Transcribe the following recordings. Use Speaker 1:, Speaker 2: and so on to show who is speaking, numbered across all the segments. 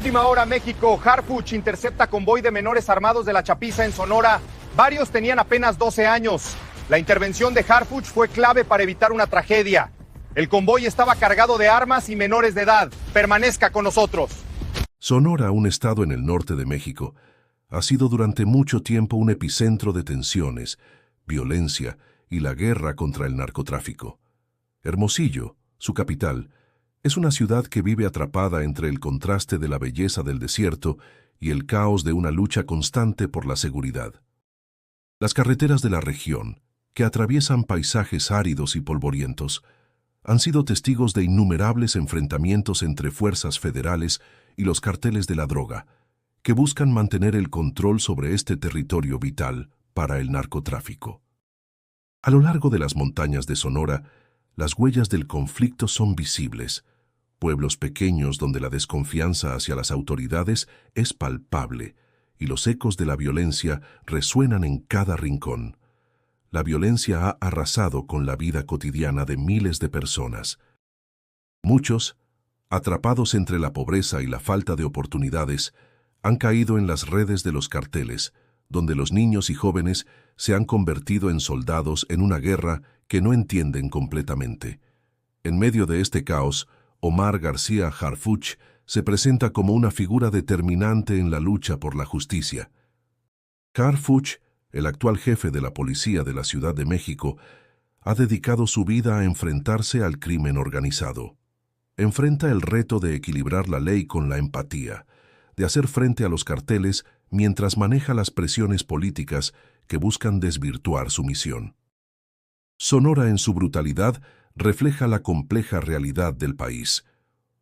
Speaker 1: Última hora, México. Harfuch intercepta convoy de menores armados de la Chapiza en Sonora. Varios tenían apenas 12 años. La intervención de Harfuch fue clave para evitar una tragedia. El convoy estaba cargado de armas y menores de edad. Permanezca con nosotros.
Speaker 2: Sonora, un estado en el norte de México, ha sido durante mucho tiempo un epicentro de tensiones, violencia y la guerra contra el narcotráfico. Hermosillo, su capital, es una ciudad que vive atrapada entre el contraste de la belleza del desierto y el caos de una lucha constante por la seguridad. Las carreteras de la región, que atraviesan paisajes áridos y polvorientos, han sido testigos de innumerables enfrentamientos entre fuerzas federales y los carteles de la droga, que buscan mantener el control sobre este territorio vital para el narcotráfico. A lo largo de las montañas de Sonora, las huellas del conflicto son visibles, pueblos pequeños donde la desconfianza hacia las autoridades es palpable y los ecos de la violencia resuenan en cada rincón. La violencia ha arrasado con la vida cotidiana de miles de personas. Muchos, atrapados entre la pobreza y la falta de oportunidades, han caído en las redes de los carteles, donde los niños y jóvenes se han convertido en soldados en una guerra que no entienden completamente. En medio de este caos, Omar García Harfuch se presenta como una figura determinante en la lucha por la justicia. Harfuch, el actual jefe de la policía de la Ciudad de México, ha dedicado su vida a enfrentarse al crimen organizado. Enfrenta el reto de equilibrar la ley con la empatía, de hacer frente a los carteles mientras maneja las presiones políticas que buscan desvirtuar su misión. Sonora en su brutalidad refleja la compleja realidad del país.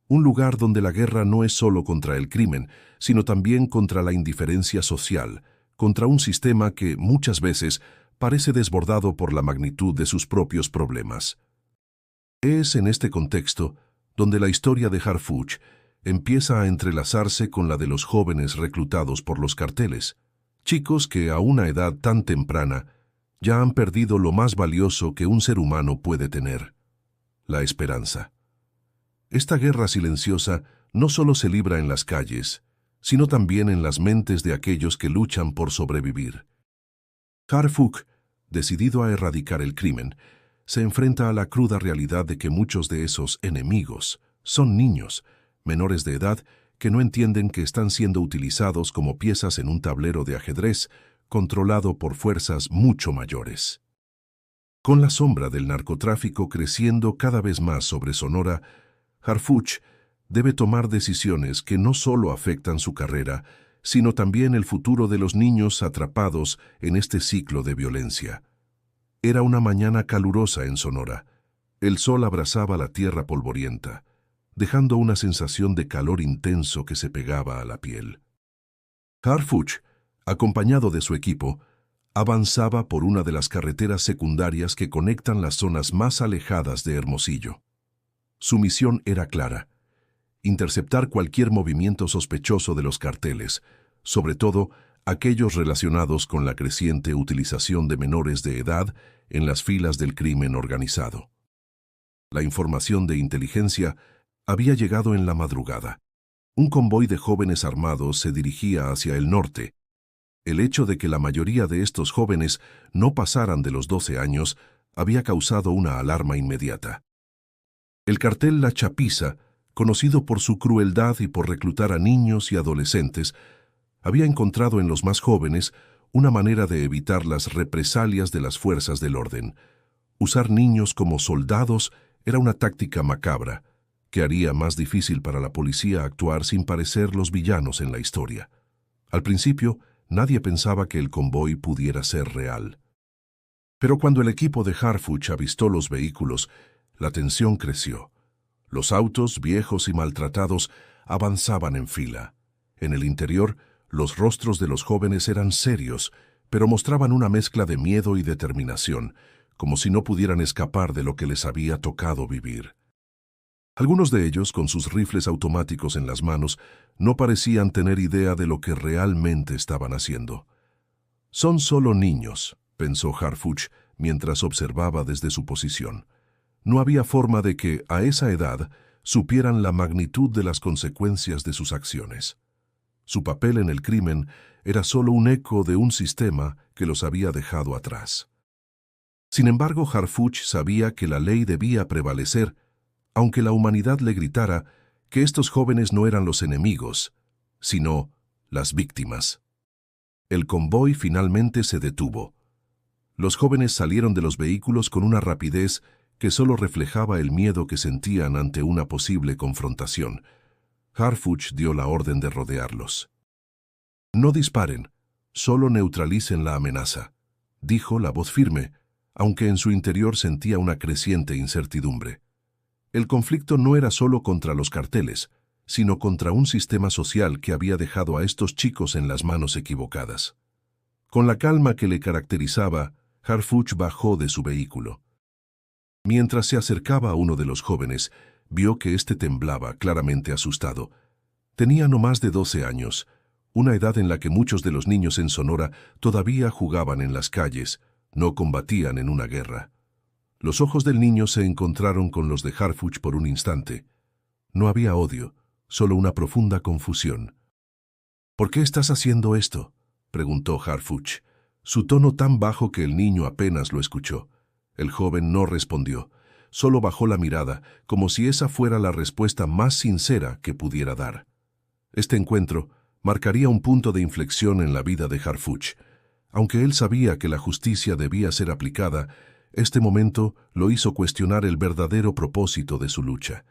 Speaker 2: Un lugar donde la guerra no es solo contra el crimen, sino también contra la indiferencia social, contra un sistema que, muchas veces, parece desbordado por la magnitud de sus propios problemas. Es en este contexto donde la historia de Harfuch empieza a entrelazarse con la de los jóvenes reclutados por los carteles, chicos que a una edad tan temprana ya han perdido lo más valioso que un ser humano puede tener: la esperanza. Esta guerra silenciosa no solo se libra en las calles, sino también en las mentes de aquellos que luchan por sobrevivir. Harfuch, decidido a erradicar el crimen, se enfrenta a la cruda realidad de que muchos de esos enemigos son niños, menores de edad, que no entienden que están siendo utilizados como piezas en un tablero de ajedrez controlado por fuerzas mucho mayores. Con la sombra del narcotráfico creciendo cada vez más sobre Sonora, Harfuch debe tomar decisiones que no solo afectan su carrera, sino también el futuro de los niños atrapados en este ciclo de violencia. Era una mañana calurosa en Sonora. El sol abrazaba la tierra polvorienta, dejando una sensación de calor intenso que se pegaba a la piel. Harfuch, acompañado de su equipo, avanzaba por una de las carreteras secundarias que conectan las zonas más alejadas de Hermosillo. Su misión era clara: interceptar cualquier movimiento sospechoso de los carteles, sobre todo aquellos relacionados con la creciente utilización de menores de edad en las filas del crimen organizado. La información de inteligencia había llegado en la madrugada. Un convoy de jóvenes armados se dirigía hacia el norte. El hecho de que la mayoría de estos jóvenes no pasaran de los 12 años había causado una alarma inmediata. El cartel La Chapiza, conocido por su crueldad y por reclutar a niños y adolescentes, había encontrado en los más jóvenes una manera de evitar las represalias de las fuerzas del orden. Usar niños como soldados era una táctica macabra, que haría más difícil para la policía actuar sin parecer los villanos en la historia. Al principio, nadie pensaba que el convoy pudiera ser real. Pero cuando el equipo de Harfuch avistó los vehículos, la tensión creció. Los autos, viejos y maltratados, avanzaban en fila. En el interior, los rostros de los jóvenes eran serios, pero mostraban una mezcla de miedo y determinación, como si no pudieran escapar de lo que les había tocado vivir. Algunos de ellos, con sus rifles automáticos en las manos, no parecían tener idea de lo que realmente estaban haciendo. «Son solo niños», pensó Harfuch mientras observaba desde su posición. No había forma de que, a esa edad, supieran la magnitud de las consecuencias de sus acciones. Su papel en el crimen era solo un eco de un sistema que los había dejado atrás. Sin embargo, Harfuch sabía que la ley debía prevalecer, aunque la humanidad le gritara que estos jóvenes no eran los enemigos, sino las víctimas. El convoy finalmente se detuvo. Los jóvenes salieron de los vehículos con una rapidez que solo reflejaba el miedo que sentían ante una posible confrontación. Harfuch dio la orden de rodearlos. «No disparen, solo neutralicen la amenaza», dijo la voz firme, aunque en su interior sentía una creciente incertidumbre. El conflicto no era solo contra los carteles, sino contra un sistema social que había dejado a estos chicos en las manos equivocadas. Con la calma que le caracterizaba, Harfuch bajó de su vehículo. Mientras se acercaba a uno de los jóvenes, vio que éste temblaba, claramente asustado. Tenía no más de 12 años, una edad en la que muchos de los niños en Sonora todavía jugaban en las calles, no combatían en una guerra. Los ojos del niño se encontraron con los de Harfuch por un instante. No había odio, solo una profunda confusión. «¿Por qué estás haciendo esto?», preguntó Harfuch, su tono tan bajo que el niño apenas lo escuchó. El joven no respondió, solo bajó la mirada, como si esa fuera la respuesta más sincera que pudiera dar. Este encuentro marcaría un punto de inflexión en la vida de Harfuch. Aunque él sabía que la justicia debía ser aplicada, este momento lo hizo cuestionar el verdadero propósito de su lucha.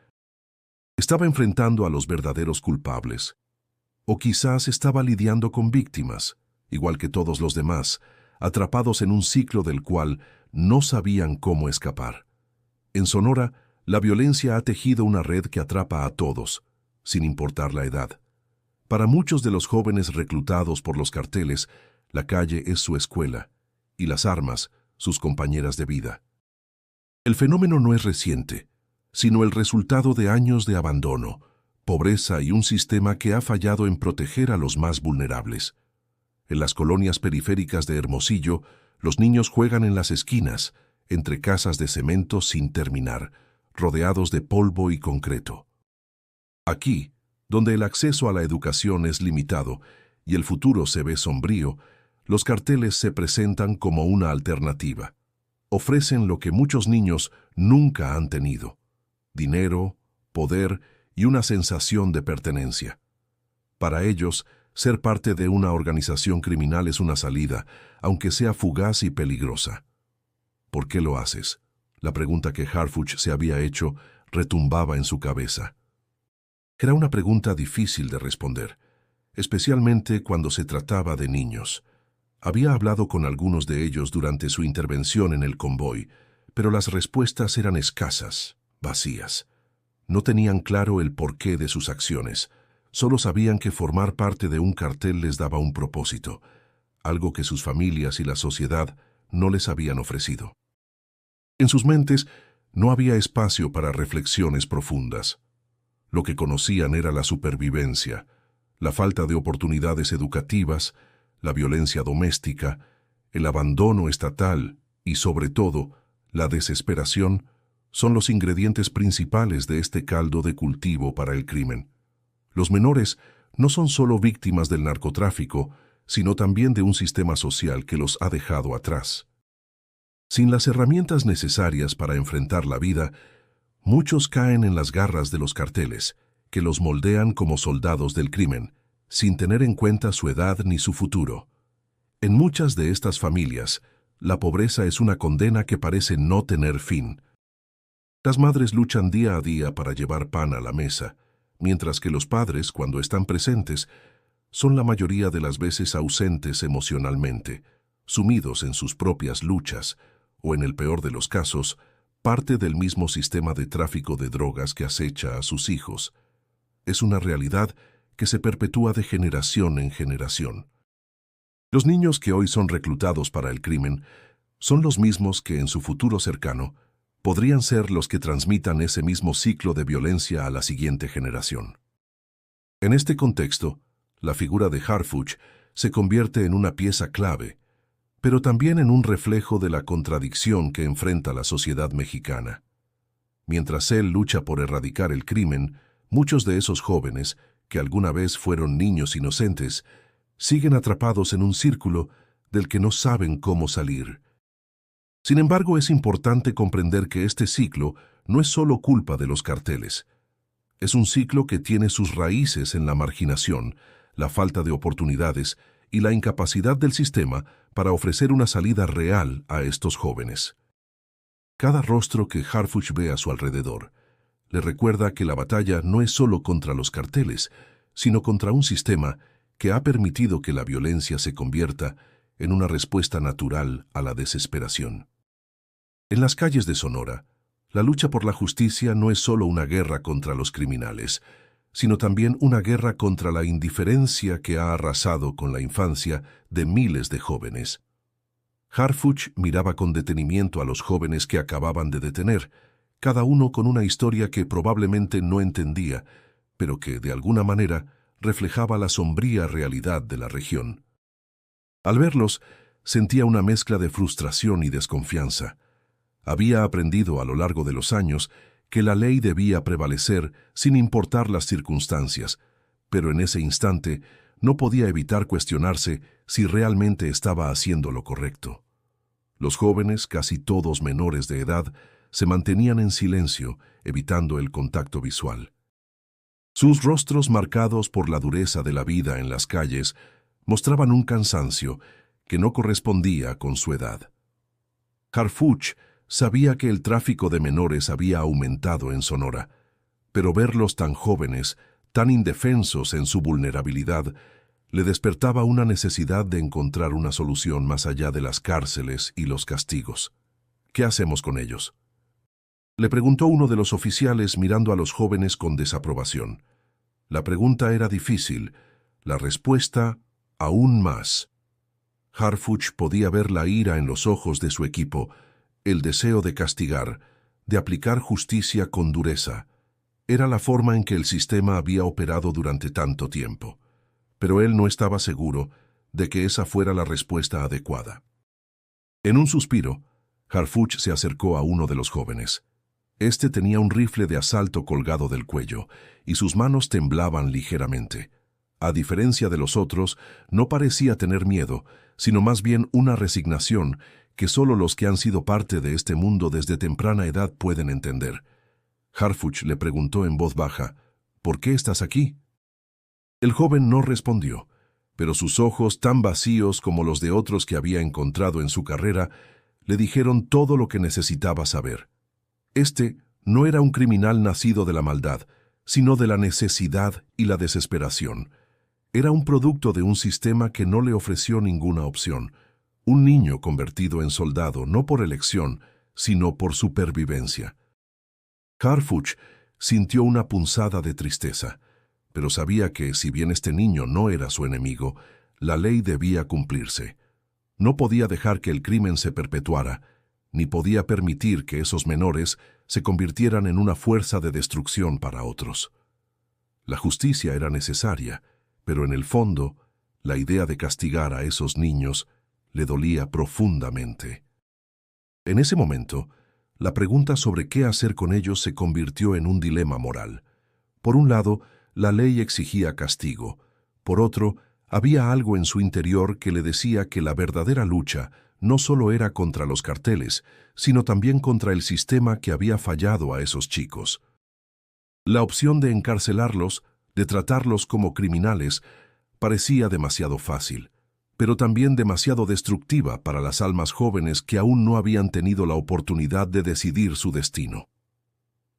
Speaker 2: Estaba enfrentando a los verdaderos culpables. O quizás estaba lidiando con víctimas, igual que todos los demás, atrapados en un ciclo del cual no sabían cómo escapar. En Sonora, la violencia ha tejido una red que atrapa a todos, sin importar la edad. Para muchos de los jóvenes reclutados por los carteles, la calle es su escuela, y las armas, sus compañeras de vida. El fenómeno no es reciente, sino el resultado de años de abandono, pobreza y un sistema que ha fallado en proteger a los más vulnerables. En las colonias periféricas de Hermosillo, los niños juegan en las esquinas, entre casas de cemento sin terminar, rodeados de polvo y concreto. Aquí, donde el acceso a la educación es limitado y el futuro se ve sombrío, los carteles se presentan como una alternativa. Ofrecen lo que muchos niños nunca han tenido: dinero, poder y una sensación de pertenencia. Para ellos, ser parte de una organización criminal es una salida, aunque sea fugaz y peligrosa. ¿Por qué lo haces? La pregunta que Harfuch se había hecho retumbaba en su cabeza. Era una pregunta difícil de responder, especialmente cuando se trataba de niños. Había hablado con algunos de ellos durante su intervención en el convoy, pero las respuestas eran escasas, vacías. No tenían claro el porqué de sus acciones. Solo sabían que formar parte de un cartel les daba un propósito, algo que sus familias y la sociedad no les habían ofrecido. En sus mentes no había espacio para reflexiones profundas. Lo que conocían era la supervivencia, la falta de oportunidades educativas, la violencia doméstica, el abandono estatal y, sobre todo, la desesperación son los ingredientes principales de este caldo de cultivo para el crimen. Los menores no son solo víctimas del narcotráfico, sino también de un sistema social que los ha dejado atrás. Sin las herramientas necesarias para enfrentar la vida, muchos caen en las garras de los carteles, que los moldean como soldados del crimen, sin tener en cuenta su edad ni su futuro. En muchas de estas familias, la pobreza es una condena que parece no tener fin. Las madres luchan día a día para llevar pan a la mesa, mientras que los padres, cuando están presentes, son la mayoría de las veces ausentes emocionalmente, sumidos en sus propias luchas, o en el peor de los casos, parte del mismo sistema de tráfico de drogas que acecha a sus hijos. Es una realidad que se perpetúa de generación en generación. Los niños que hoy son reclutados para el crimen son los mismos que en su futuro cercano podrían ser los que transmitan ese mismo ciclo de violencia a la siguiente generación. En este contexto, la figura de Harfuch se convierte en una pieza clave, pero también en un reflejo de la contradicción que enfrenta la sociedad mexicana. Mientras él lucha por erradicar el crimen, muchos de esos jóvenes, que alguna vez fueron niños inocentes, siguen atrapados en un círculo del que no saben cómo salir. Sin embargo, es importante comprender que este ciclo no es solo culpa de los carteles. Es un ciclo que tiene sus raíces en la marginación, la falta de oportunidades y la incapacidad del sistema para ofrecer una salida real a estos jóvenes. Cada rostro que Harfuch ve a su alrededor le recuerda que la batalla no es solo contra los carteles, sino contra un sistema que ha permitido que la violencia se convierta en una respuesta natural a la desesperación. En las calles de Sonora, la lucha por la justicia no es solo una guerra contra los criminales, sino también una guerra contra la indiferencia que ha arrasado con la infancia de miles de jóvenes. Harfuch miraba con detenimiento a los jóvenes que acababan de detener, cada uno con una historia que probablemente no entendía, pero que, de alguna manera, reflejaba la sombría realidad de la región. Al verlos, sentía una mezcla de frustración y desconfianza. Había aprendido a lo largo de los años que la ley debía prevalecer sin importar las circunstancias, pero en ese instante no podía evitar cuestionarse si realmente estaba haciendo lo correcto. Los jóvenes, casi todos menores de edad, se mantenían en silencio, evitando el contacto visual. Sus rostros, marcados por la dureza de la vida en las calles, mostraban un cansancio que no correspondía con su edad. Harfuch sabía que el tráfico de menores había aumentado en Sonora, pero verlos tan jóvenes, tan indefensos en su vulnerabilidad, le despertaba una necesidad de encontrar una solución más allá de las cárceles y los castigos. ¿Qué hacemos con ellos?, le preguntó uno de los oficiales mirando a los jóvenes con desaprobación. La pregunta era difícil, la respuesta aún más. Harfuch podía ver la ira en los ojos de su equipo, el deseo de castigar, de aplicar justicia con dureza. Era la forma en que el sistema había operado durante tanto tiempo. Pero él no estaba seguro de que esa fuera la respuesta adecuada. En un suspiro, Harfuch se acercó a uno de los jóvenes. Este tenía un rifle de asalto colgado del cuello, y sus manos temblaban ligeramente. A diferencia de los otros, no parecía tener miedo, sino más bien una resignación que solo los que han sido parte de este mundo desde temprana edad pueden entender. Harfuch le preguntó en voz baja, ¿por qué estás aquí? El joven no respondió, pero sus ojos, tan vacíos como los de otros que había encontrado en su carrera, le dijeron todo lo que necesitaba saber. Este no era un criminal nacido de la maldad, sino de la necesidad y la desesperación. Era un producto de un sistema que no le ofreció ninguna opción, un niño convertido en soldado no por elección, sino por supervivencia. Harfuch sintió una punzada de tristeza, pero sabía que, si bien este niño no era su enemigo, la ley debía cumplirse. No podía dejar que el crimen se perpetuara, ni podía permitir que esos menores se convirtieran en una fuerza de destrucción para otros. La justicia era necesaria, pero en el fondo, la idea de castigar a esos niños le dolía profundamente. En ese momento, la pregunta sobre qué hacer con ellos se convirtió en un dilema moral. Por un lado, la ley exigía castigo. Por otro, había algo en su interior que le decía que la verdadera lucha no solo era contra los carteles, sino también contra el sistema que había fallado a esos chicos. La opción de encarcelarlos, de tratarlos como criminales, parecía demasiado fácil, pero también demasiado destructiva para las almas jóvenes que aún no habían tenido la oportunidad de decidir su destino.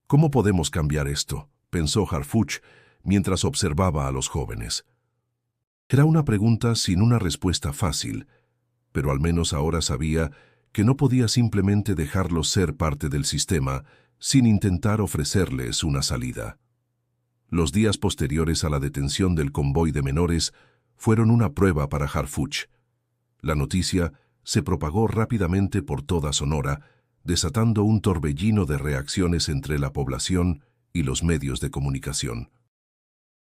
Speaker 2: ¿Cómo podemos cambiar esto?, pensó Harfuch mientras observaba a los jóvenes. Era una pregunta sin una respuesta fácil, pero al menos ahora sabía que no podía simplemente dejarlos ser parte del sistema sin intentar ofrecerles una salida. Los días posteriores a la detención del convoy de menores fueron una prueba para Harfuch. La noticia se propagó rápidamente por toda Sonora, desatando un torbellino de reacciones entre la población y los medios de comunicación.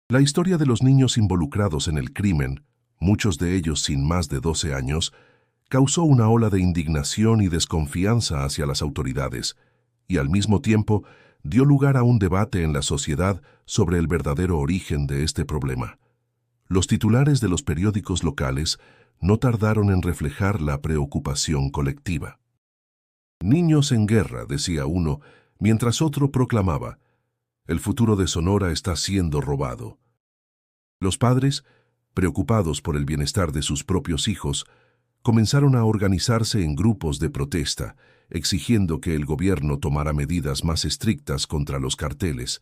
Speaker 2: La historia de los niños involucrados en el crimen, muchos de ellos sin más de 12 años, causó una ola de indignación y desconfianza hacia las autoridades, y al mismo tiempo dio lugar a un debate en la sociedad sobre el verdadero origen de este problema. Los titulares de los periódicos locales no tardaron en reflejar la preocupación colectiva. «Niños en guerra», decía uno, mientras otro proclamaba, «El futuro de Sonora está siendo robado». Los padres, preocupados por el bienestar de sus propios hijos, comenzaron a organizarse en grupos de protesta, exigiendo que el gobierno tomara medidas más estrictas contra los carteles,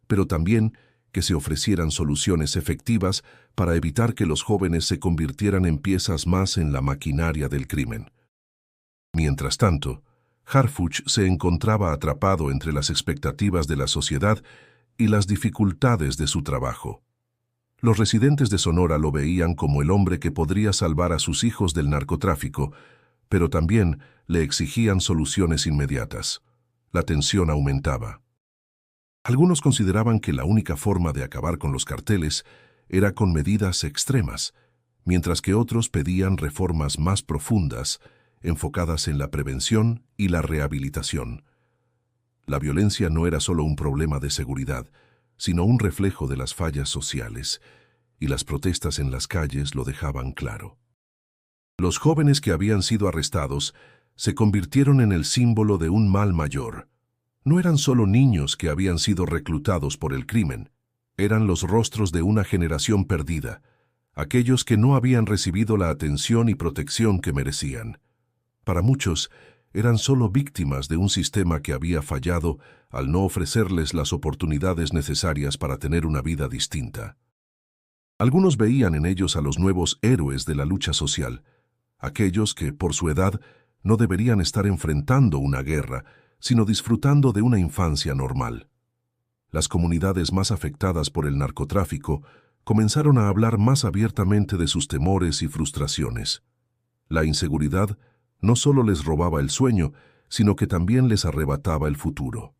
Speaker 2: pero también que se ofrecieran soluciones efectivas para evitar que los jóvenes se convirtieran en piezas más en la maquinaria del crimen. Mientras tanto, Harfuch se encontraba atrapado entre las expectativas de la sociedad y las dificultades de su trabajo. Los residentes de Sonora lo veían como el hombre que podría salvar a sus hijos del narcotráfico, pero también le exigían soluciones inmediatas. La tensión aumentaba. Algunos consideraban que la única forma de acabar con los carteles era con medidas extremas, mientras que otros pedían reformas más profundas, enfocadas en la prevención y la rehabilitación. La violencia no era solo un problema de seguridad, sino un reflejo de las fallas sociales, y las protestas en las calles lo dejaban claro. Los jóvenes que habían sido arrestados se convirtieron en el símbolo de un mal mayor. No eran solo niños que habían sido reclutados por el crimen, eran los rostros de una generación perdida, aquellos que no habían recibido la atención y protección que merecían. Para muchos, eran solo víctimas de un sistema que había fallado al no ofrecerles las oportunidades necesarias para tener una vida distinta. Algunos veían en ellos a los nuevos héroes de la lucha social, aquellos que, por su edad, no deberían estar enfrentando una guerra, sino disfrutando de una infancia normal. Las comunidades más afectadas por el narcotráfico comenzaron a hablar más abiertamente de sus temores y frustraciones. La inseguridad no solo les robaba el sueño, sino que también les arrebataba el futuro.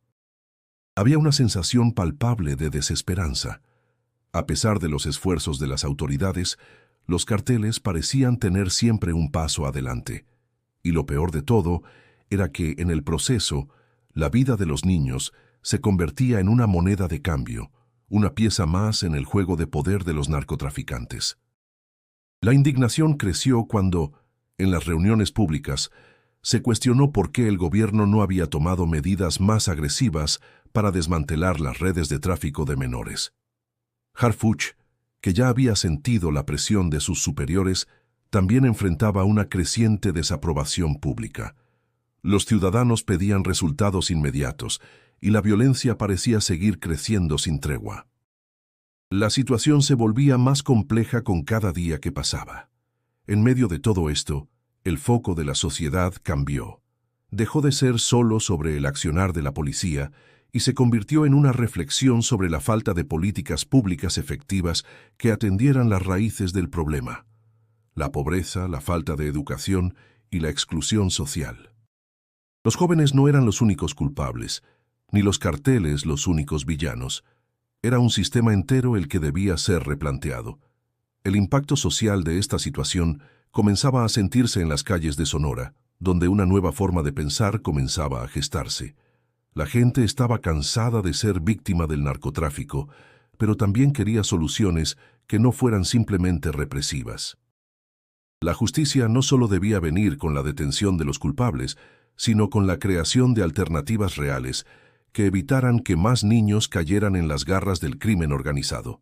Speaker 2: Había una sensación palpable de desesperanza. A pesar de los esfuerzos de las autoridades, los carteles parecían tener siempre un paso adelante. Y lo peor de todo era que, en el proceso, la vida de los niños se convertía en una moneda de cambio, una pieza más en el juego de poder de los narcotraficantes. La indignación creció cuando, en las reuniones públicas, se cuestionó por qué el gobierno no había tomado medidas más agresivas para desmantelar las redes de tráfico de menores. Harfuch, que ya había sentido la presión de sus superiores, también enfrentaba una creciente desaprobación pública. Los ciudadanos pedían resultados inmediatos y la violencia parecía seguir creciendo sin tregua. La situación se volvía más compleja con cada día que pasaba. En medio de todo esto, el foco de la sociedad cambió. Dejó de ser solo sobre el accionar de la policía y se convirtió en una reflexión sobre la falta de políticas públicas efectivas que atendieran las raíces del problema: la pobreza, la falta de educación y la exclusión social. Los jóvenes no eran los únicos culpables, ni los carteles los únicos villanos. Era un sistema entero el que debía ser replanteado. El impacto social de esta situación comenzaba a sentirse en las calles de Sonora, donde una nueva forma de pensar comenzaba a gestarse. La gente estaba cansada de ser víctima del narcotráfico, pero también quería soluciones que no fueran simplemente represivas. La justicia no solo debía venir con la detención de los culpables, sino con la creación de alternativas reales que evitaran que más niños cayeran en las garras del crimen organizado.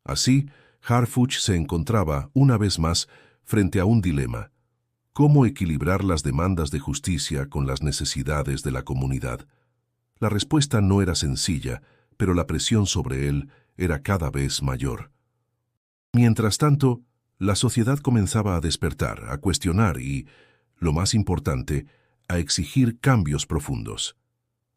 Speaker 2: Así, Harfuch se encontraba, una vez más, frente a un dilema: ¿cómo equilibrar las demandas de justicia con las necesidades de la comunidad? La respuesta no era sencilla, pero la presión sobre él era cada vez mayor. Mientras tanto, la sociedad comenzaba a despertar, a cuestionar y, lo más importante, a exigir cambios profundos.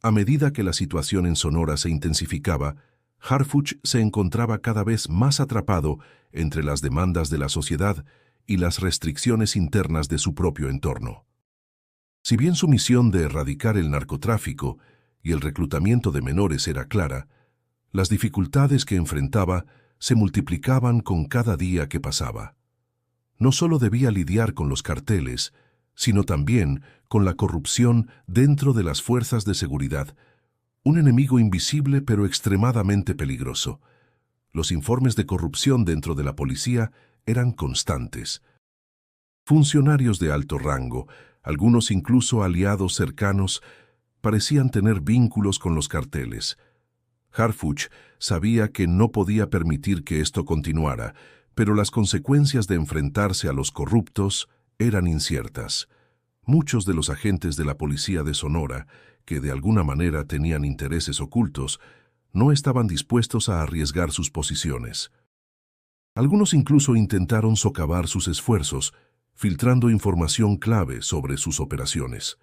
Speaker 2: A medida que la situación en Sonora se intensificaba, Harfuch se encontraba cada vez más atrapado entre las demandas de la sociedad y las restricciones internas de su propio entorno. Si bien su misión de erradicar el narcotráfico y el reclutamiento de menores era clara, las dificultades que enfrentaba se multiplicaban con cada día que pasaba. No solo debía lidiar con los carteles, sino también con la corrupción dentro de las fuerzas de seguridad, Un enemigo invisible pero extremadamente peligroso. Los informes de corrupción dentro de la policía eran constantes. Funcionarios de alto rango, algunos incluso aliados cercanos, parecían tener vínculos con los carteles. Harfuch sabía que no podía permitir que esto continuara, pero las consecuencias de enfrentarse a los corruptos eran inciertas. Muchos de los agentes de la policía de Sonora, que de alguna manera tenían intereses ocultos, no estaban dispuestos a arriesgar sus posiciones. Algunos incluso intentaron socavar sus esfuerzos, filtrando información clave sobre sus operaciones.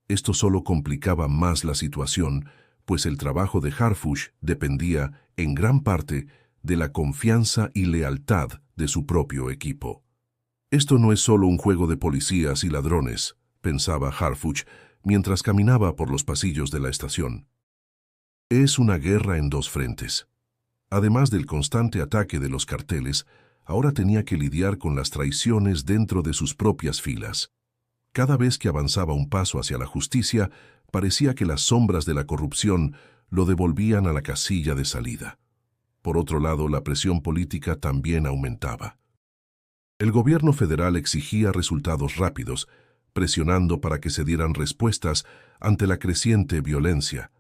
Speaker 2: Esto solo complicaba más la situación, pues el trabajo de Harfuch dependía, en gran parte, de la confianza y lealtad de su propio equipo. Esto no es solo un juego de policías y ladrones, pensaba Harfuch mientras caminaba por los pasillos de la estación. Es una guerra en dos frentes. Además del constante ataque de los carteles, ahora tenía que lidiar con las traiciones dentro de sus propias filas. Cada vez que avanzaba un paso hacia la justicia, parecía que las sombras de la corrupción lo devolvían a la casilla de salida. Por otro lado, la presión política también aumentaba. El gobierno federal exigía resultados rápidos, presionando para que se dieran respuestas ante la creciente violencia.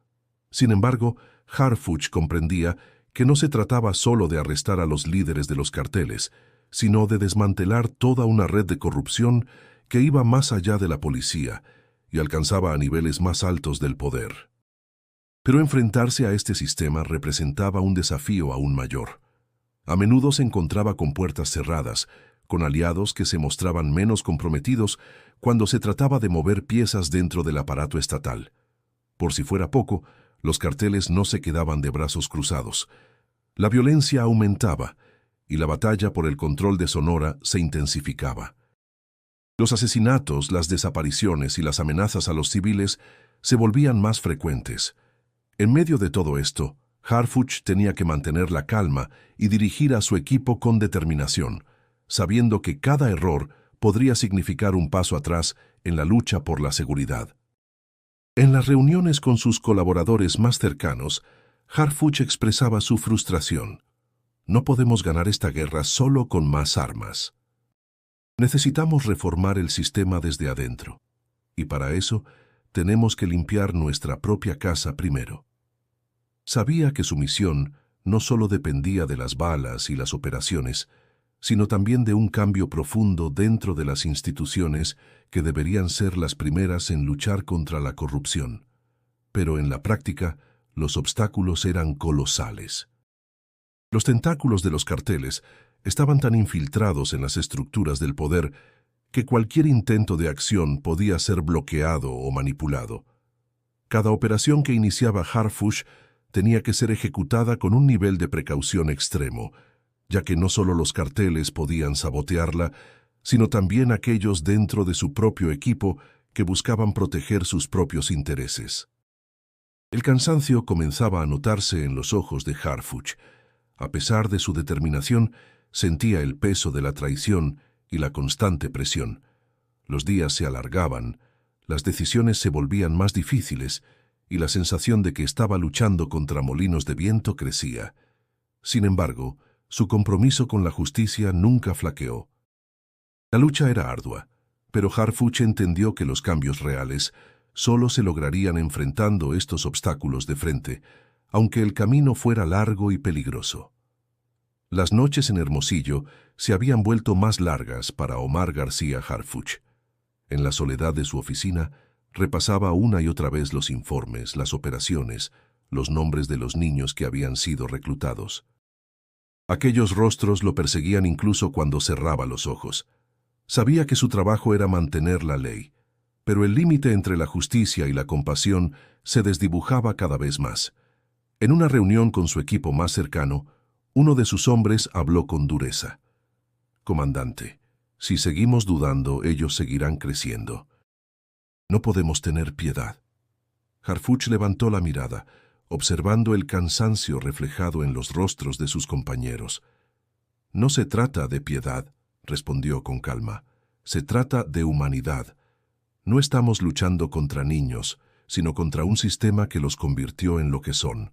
Speaker 2: Sin embargo, Harfuch comprendía que no se trataba solo de arrestar a los líderes de los carteles, sino de desmantelar toda una red de corrupción que iba más allá de la policía y alcanzaba a niveles más altos del poder. Pero enfrentarse a este sistema representaba un desafío aún mayor. A menudo se encontraba con puertas cerradas, con aliados que se mostraban menos comprometidos cuando se trataba de mover piezas dentro del aparato estatal. Por si fuera poco, los carteles no se quedaban de brazos cruzados. La violencia aumentaba y la batalla por el control de Sonora se intensificaba. Los asesinatos, las desapariciones y las amenazas a los civiles se volvían más frecuentes. En medio de todo esto, Harfuch tenía que mantener la calma y dirigir a su equipo con determinación, sabiendo que cada error podría significar un paso atrás en la lucha por la seguridad. En las reuniones con sus colaboradores más cercanos, Harfuch expresaba su frustración. No podemos ganar esta guerra solo con más armas. Necesitamos reformar el sistema desde adentro, y para eso tenemos que limpiar nuestra propia casa primero. Sabía que su misión no solo dependía de las balas y las operaciones, sino también de un cambio profundo dentro de las instituciones que deberían ser las primeras en luchar contra la corrupción. Pero en la práctica, los obstáculos eran colosales. Los tentáculos de los carteles estaban tan infiltrados en las estructuras del poder que cualquier intento de acción podía ser bloqueado o manipulado. Cada operación que iniciaba Harfuch tenía que ser ejecutada con un nivel de precaución extremo, ya que no solo los carteles podían sabotearla, sino también aquellos dentro de su propio equipo que buscaban proteger sus propios intereses. El cansancio comenzaba a notarse en los ojos de Harfuch. A pesar de su determinación, sentía el peso de la traición y la constante presión. Los días se alargaban, las decisiones se volvían más difíciles y la sensación de que estaba luchando contra molinos de viento crecía. Sin embargo, su compromiso con la justicia nunca flaqueó. La lucha era ardua, pero Harfuch entendió que los cambios reales solo se lograrían enfrentando estos obstáculos de frente, aunque el camino fuera largo y peligroso. Las noches en Hermosillo se habían vuelto más largas para Omar García Harfuch. En la soledad de su oficina, repasaba una y otra vez los informes, las operaciones, los nombres de los niños que habían sido reclutados. Aquellos rostros lo perseguían incluso cuando cerraba los ojos. Sabía que su trabajo era mantener la ley, pero el límite entre la justicia y la compasión se desdibujaba cada vez más. En una reunión con su equipo más cercano, uno de sus hombres habló con dureza. «Comandante, si seguimos dudando, ellos seguirán creciendo. No podemos tener piedad». Harfuch levantó la mirada, observando el cansancio reflejado en los rostros de sus compañeros. «No se trata de piedad», respondió con calma. «Se trata de humanidad. No estamos luchando contra niños, sino contra un sistema que los convirtió en lo que son.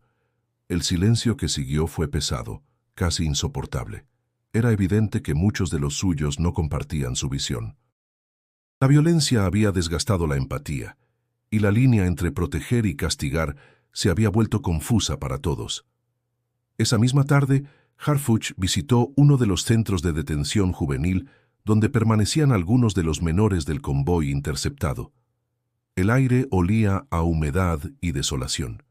Speaker 2: El silencio que siguió fue pesado, casi insoportable. Era evidente que muchos de los suyos no compartían su visión. La violencia había desgastado la empatía, y la línea entre proteger y castigar se había vuelto confusa para todos. Esa misma tarde, Harfuch visitó uno de los centros de detención juvenil donde permanecían algunos de los menores del convoy interceptado. El aire olía a humedad y desolación.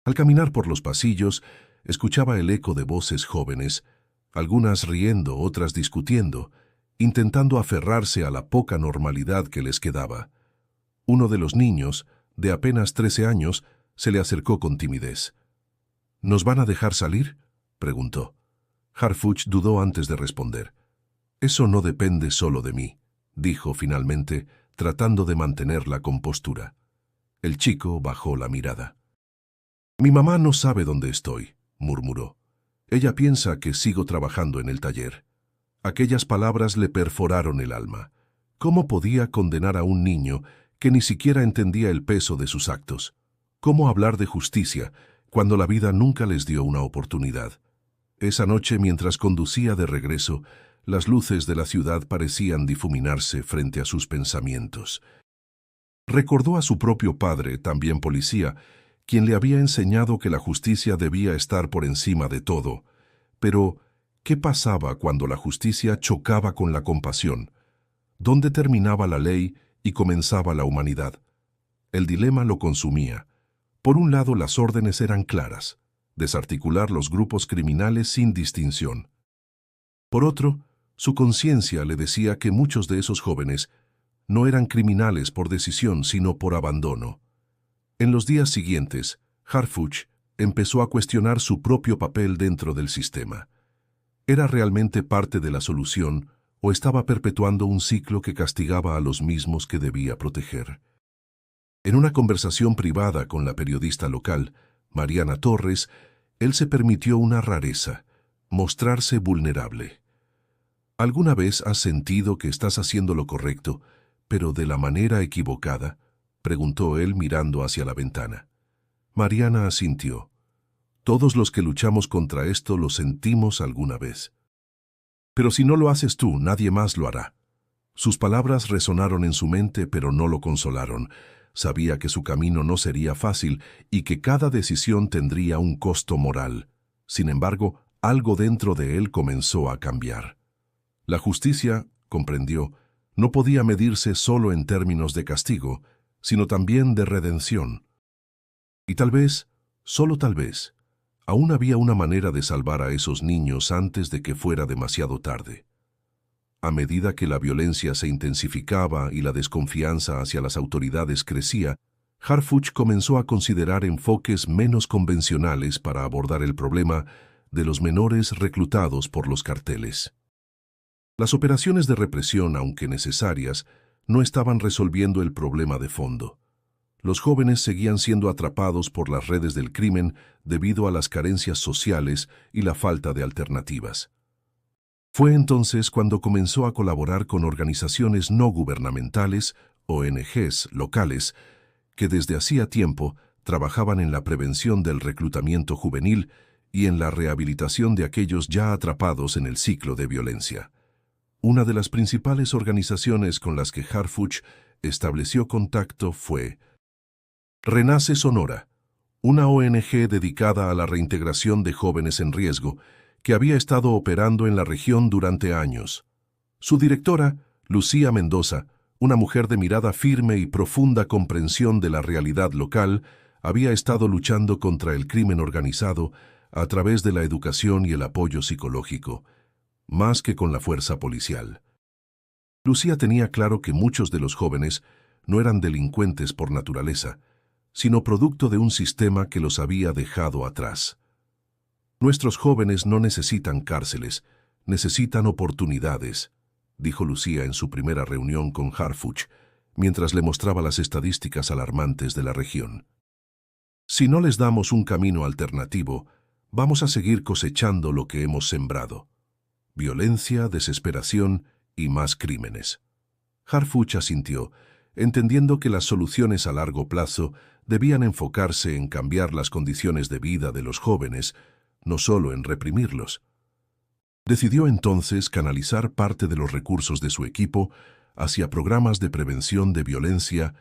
Speaker 2: Al caminar por los pasillos, escuchaba el eco de voces jóvenes, algunas riendo, otras discutiendo, intentando aferrarse a la poca normalidad que les quedaba. Uno de los niños, de apenas 13 años, se le acercó con timidez. ¿Nos van a dejar salir?, preguntó. Harfuch dudó antes de responder. Eso no depende solo de mí, dijo finalmente, tratando de mantener la compostura. El chico bajó la mirada. Mi mamá no sabe dónde estoy, murmuró. Ella piensa que sigo trabajando en el taller. Aquellas palabras le perforaron el alma. ¿Cómo podía condenar a un niño que ni siquiera entendía el peso de sus actos? ¿Cómo hablar de justicia cuando la vida nunca les dio una oportunidad? Esa noche, mientras conducía de regreso, las luces de la ciudad parecían difuminarse frente a sus pensamientos. Recordó a su propio padre, también policía, quien le había enseñado que la justicia debía estar por encima de todo. Pero, ¿qué pasaba cuando la justicia chocaba con la compasión? ¿Dónde terminaba la ley y comenzaba la humanidad? El dilema lo consumía. Por un lado, las órdenes eran claras: desarticular los grupos criminales sin distinción. Por otro, su conciencia le decía que muchos de esos jóvenes no eran criminales por decisión, sino por abandono. En los días siguientes, Harfuch empezó a cuestionar su propio papel dentro del sistema. ¿Era realmente parte de la solución o estaba perpetuando un ciclo que castigaba a los mismos que debía proteger? En una conversación privada con la periodista local, Mariana Torres, él se permitió una rareza: mostrarse vulnerable. ¿Alguna vez has sentido que estás haciendo lo correcto, pero de la manera equivocada?, preguntó él mirando hacia la ventana. Mariana asintió. Todos los que luchamos contra esto lo sentimos alguna vez. Pero si no lo haces tú, nadie más lo hará. Sus palabras resonaron en su mente, pero no lo consolaron. Sabía que su camino no sería fácil y que cada decisión tendría un costo moral. Sin embargo, algo dentro de él comenzó a cambiar. La justicia, comprendió, no podía medirse solo en términos de castigo, sino también de redención. Y tal vez, solo tal vez, aún había una manera de salvar a esos niños antes de que fuera demasiado tarde. A medida que la violencia se intensificaba y la desconfianza hacia las autoridades crecía, Harfuch comenzó a considerar enfoques menos convencionales para abordar el problema de los menores reclutados por los carteles. Las operaciones de represión, aunque necesarias, no estaban resolviendo el problema de fondo. Los jóvenes seguían siendo atrapados por las redes del crimen debido a las carencias sociales y la falta de alternativas. Fue entonces cuando comenzó a colaborar con organizaciones no gubernamentales, ONGs locales, que desde hacía tiempo trabajaban en la prevención del reclutamiento juvenil y en la rehabilitación de aquellos ya atrapados en el ciclo de violencia. Una de las principales organizaciones con las que Harfuch estableció contacto fue Renace Sonora, una ONG dedicada a la reintegración de jóvenes en riesgo, que había estado operando en la región durante años. Su directora, Lucía Mendoza, una mujer de mirada firme y profunda comprensión de la realidad local, había estado luchando contra el crimen organizado a través de la educación y el apoyo psicológico, más que con la fuerza policial. Lucía tenía claro que muchos de los jóvenes no eran delincuentes por naturaleza, sino producto de un sistema que los había dejado atrás. Nuestros jóvenes no necesitan cárceles, necesitan oportunidades, dijo Lucía en su primera reunión con Harfuch, mientras le mostraba las estadísticas alarmantes de la región. Si no les damos un camino alternativo, vamos a seguir cosechando lo que hemos sembrado: violencia, desesperación y más crímenes. Harfuch asintió, entendiendo que las soluciones a largo plazo debían enfocarse en cambiar las condiciones de vida de los jóvenes, no solo en reprimirlos. Decidió entonces canalizar parte de los recursos de su equipo hacia programas de prevención de violencia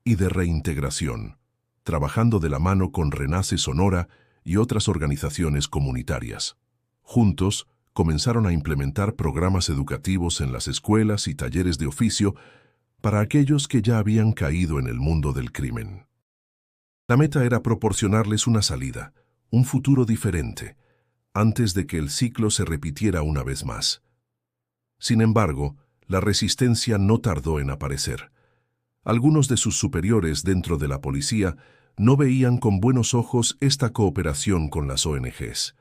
Speaker 2: y de reintegración, trabajando de la mano con Renace Sonora y otras organizaciones comunitarias. Juntos, comenzaron a implementar programas educativos en las escuelas y talleres de oficio para aquellos que ya habían caído en el mundo del crimen. La meta era proporcionarles una salida, un futuro diferente, antes de que el ciclo se repitiera una vez más. Sin embargo, la resistencia no tardó en aparecer. Algunos de sus superiores dentro de la policía no veían con buenos ojos esta cooperación con las ONGs.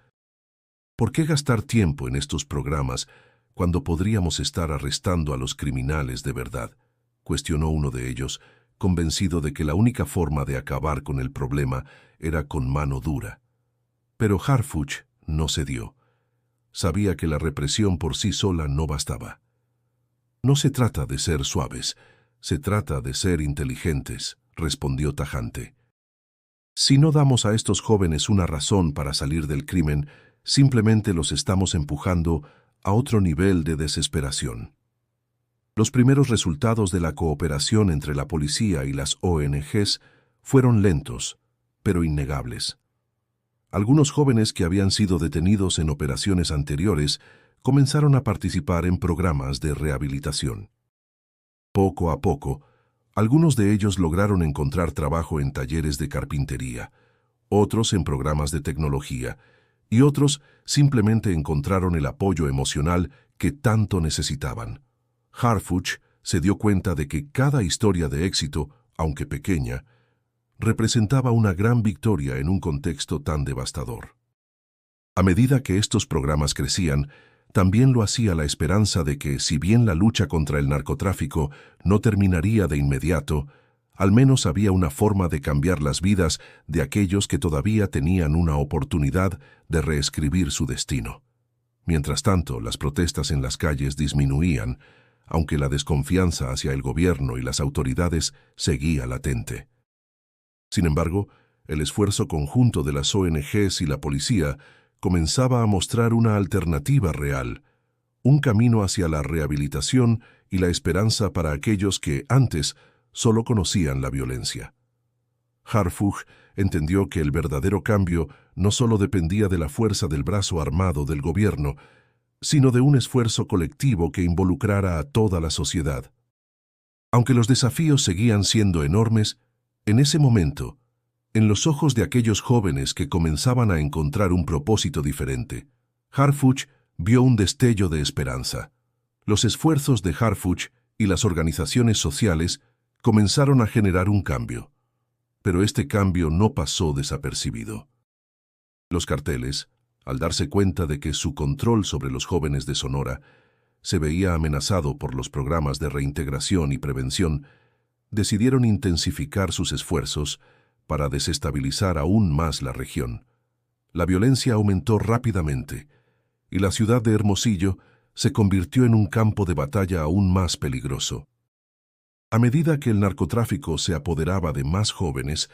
Speaker 2: ¿Por qué gastar tiempo en estos programas cuando podríamos estar arrestando a los criminales de verdad?, cuestionó uno de ellos, convencido de que la única forma de acabar con el problema era con mano dura. Pero Harfuch no cedió. Sabía que la represión por sí sola no bastaba. No se trata de ser suaves, se trata de ser inteligentes, respondió tajante. Si no damos a estos jóvenes una razón para salir del crimen, simplemente los estamos empujando a otro nivel de desesperación. Los primeros resultados de la cooperación entre la policía y las ONGs fueron lentos, pero innegables. Algunos jóvenes que habían sido detenidos en operaciones anteriores comenzaron a participar en programas de rehabilitación. Poco a poco, algunos de ellos lograron encontrar trabajo en talleres de carpintería, otros en programas de tecnología, y otros simplemente encontraron el apoyo emocional que tanto necesitaban. Harfuch se dio cuenta de que cada historia de éxito, aunque pequeña, representaba una gran victoria en un contexto tan devastador. A medida que estos programas crecían, también lo hacía la esperanza de que, si bien la lucha contra el narcotráfico no terminaría de inmediato, al menos había una forma de cambiar las vidas de aquellos que todavía tenían una oportunidad de reescribir su destino. Mientras tanto, las protestas en las calles disminuían, aunque la desconfianza hacia el gobierno y las autoridades seguía latente. Sin embargo, el esfuerzo conjunto de las ONGs y la policía comenzaba a mostrar una alternativa real, un camino hacia la rehabilitación y la esperanza para aquellos que, antes, solo conocían la violencia. Harfuch entendió que el verdadero cambio no solo dependía de la fuerza del brazo armado del gobierno, sino de un esfuerzo colectivo que involucrara a toda la sociedad. Aunque los desafíos seguían siendo enormes, en ese momento, en los ojos de aquellos jóvenes que comenzaban a encontrar un propósito diferente, Harfuch vio un destello de esperanza. Los esfuerzos de Harfuch y las organizaciones sociales comenzaron a generar un cambio. Pero este cambio no pasó desapercibido. Los carteles, al darse cuenta de que su control sobre los jóvenes de Sonora se veía amenazado por los programas de reintegración y prevención, decidieron intensificar sus esfuerzos para desestabilizar aún más la región. La violencia aumentó rápidamente y la ciudad de Hermosillo se convirtió en un campo de batalla aún más peligroso. A medida que el narcotráfico se apoderaba de más jóvenes,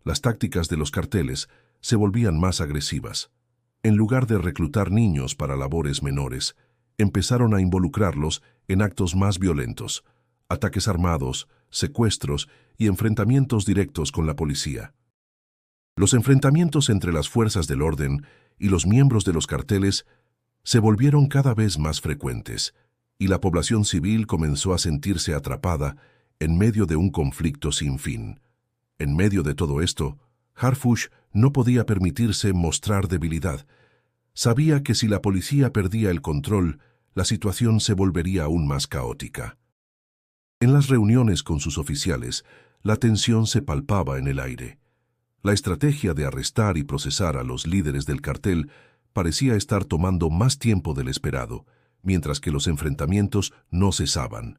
Speaker 2: las tácticas de los carteles se volvían más agresivas. En lugar de reclutar niños para labores menores, empezaron a involucrarlos en actos más violentos, ataques armados, secuestros y enfrentamientos directos con la policía. Los enfrentamientos entre las fuerzas del orden y los miembros de los carteles se volvieron cada vez más frecuentes, y la población civil comenzó a sentirse atrapada en medio de un conflicto sin fin. En medio de todo esto, Harfuch no podía permitirse mostrar debilidad. Sabía que si la policía perdía el control, la situación se volvería aún más caótica. En las reuniones con sus oficiales, la tensión se palpaba en el aire. La estrategia de arrestar y procesar a los líderes del cartel parecía estar tomando más tiempo del esperado, mientras que los enfrentamientos no cesaban.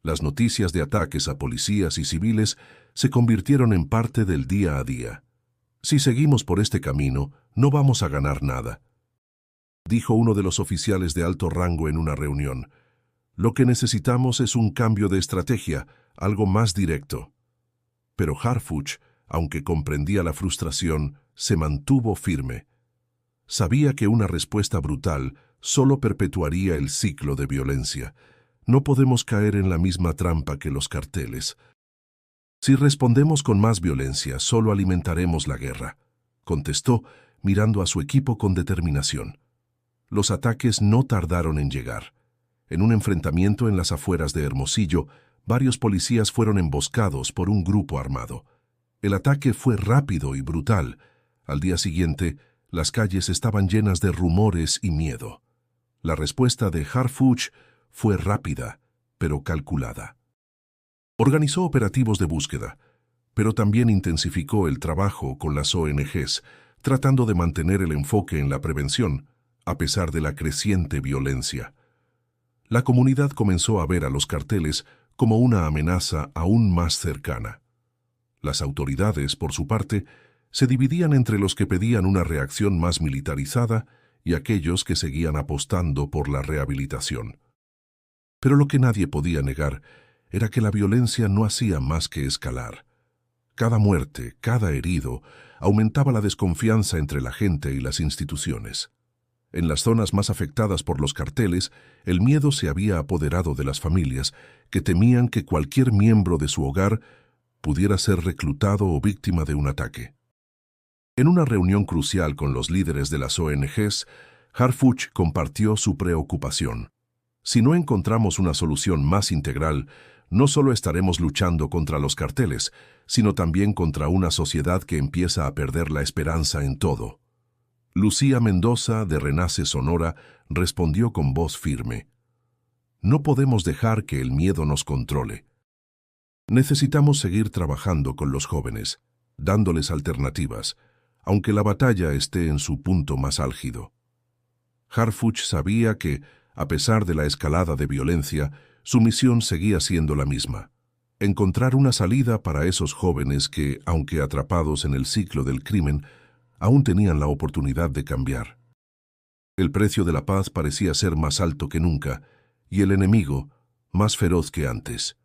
Speaker 2: Las noticias de ataques a policías y civiles se convirtieron en parte del día a día. Si seguimos por este camino, no vamos a ganar nada, dijo uno de los oficiales de alto rango en una reunión. Lo que necesitamos es un cambio de estrategia, algo más directo. Pero Harfuch, aunque comprendía la frustración, se mantuvo firme. Sabía que una respuesta brutal solo perpetuaría el ciclo de violencia. No podemos caer en la misma trampa que los carteles. Si respondemos con más violencia, solo alimentaremos la guerra, contestó, mirando a su equipo con determinación. Los ataques no tardaron en llegar. En un enfrentamiento en las afueras de Hermosillo, varios policías fueron emboscados por un grupo armado. El ataque fue rápido y brutal. Al día siguiente, las calles estaban llenas de rumores y miedo. La respuesta de Harfuch fue rápida, pero calculada. Organizó operativos de búsqueda, pero también intensificó el trabajo con las ONGs, tratando de mantener el enfoque en la prevención, a pesar de la creciente violencia. La comunidad comenzó a ver a los carteles como una amenaza aún más cercana. Las autoridades, por su parte, se dividían entre los que pedían una reacción más militarizada y aquellos que seguían apostando por la rehabilitación. Pero lo que nadie podía negar era que la violencia no hacía más que escalar. Cada muerte, cada herido, aumentaba la desconfianza entre la gente y las instituciones. En las zonas más afectadas por los carteles, el miedo se había apoderado de las familias, que temían que cualquier miembro de su hogar pudiera ser reclutado o víctima de un ataque. En una reunión crucial con los líderes de las ONGs, Harfuch compartió su preocupación. Si no encontramos una solución más integral, no solo estaremos luchando contra los carteles, sino también contra una sociedad que empieza a perder la esperanza en todo. Lucía Mendoza, de Renace Sonora, respondió con voz firme. No podemos dejar que el miedo nos controle. Necesitamos seguir trabajando con los jóvenes, dándoles alternativas, aunque la batalla esté en su punto más álgido. Harfuch sabía que, a pesar de la escalada de violencia, su misión seguía siendo la misma: encontrar una salida para esos jóvenes que, aunque atrapados en el ciclo del crimen, aún tenían la oportunidad de cambiar. El precio de la paz parecía ser más alto que nunca, y el enemigo más feroz que antes.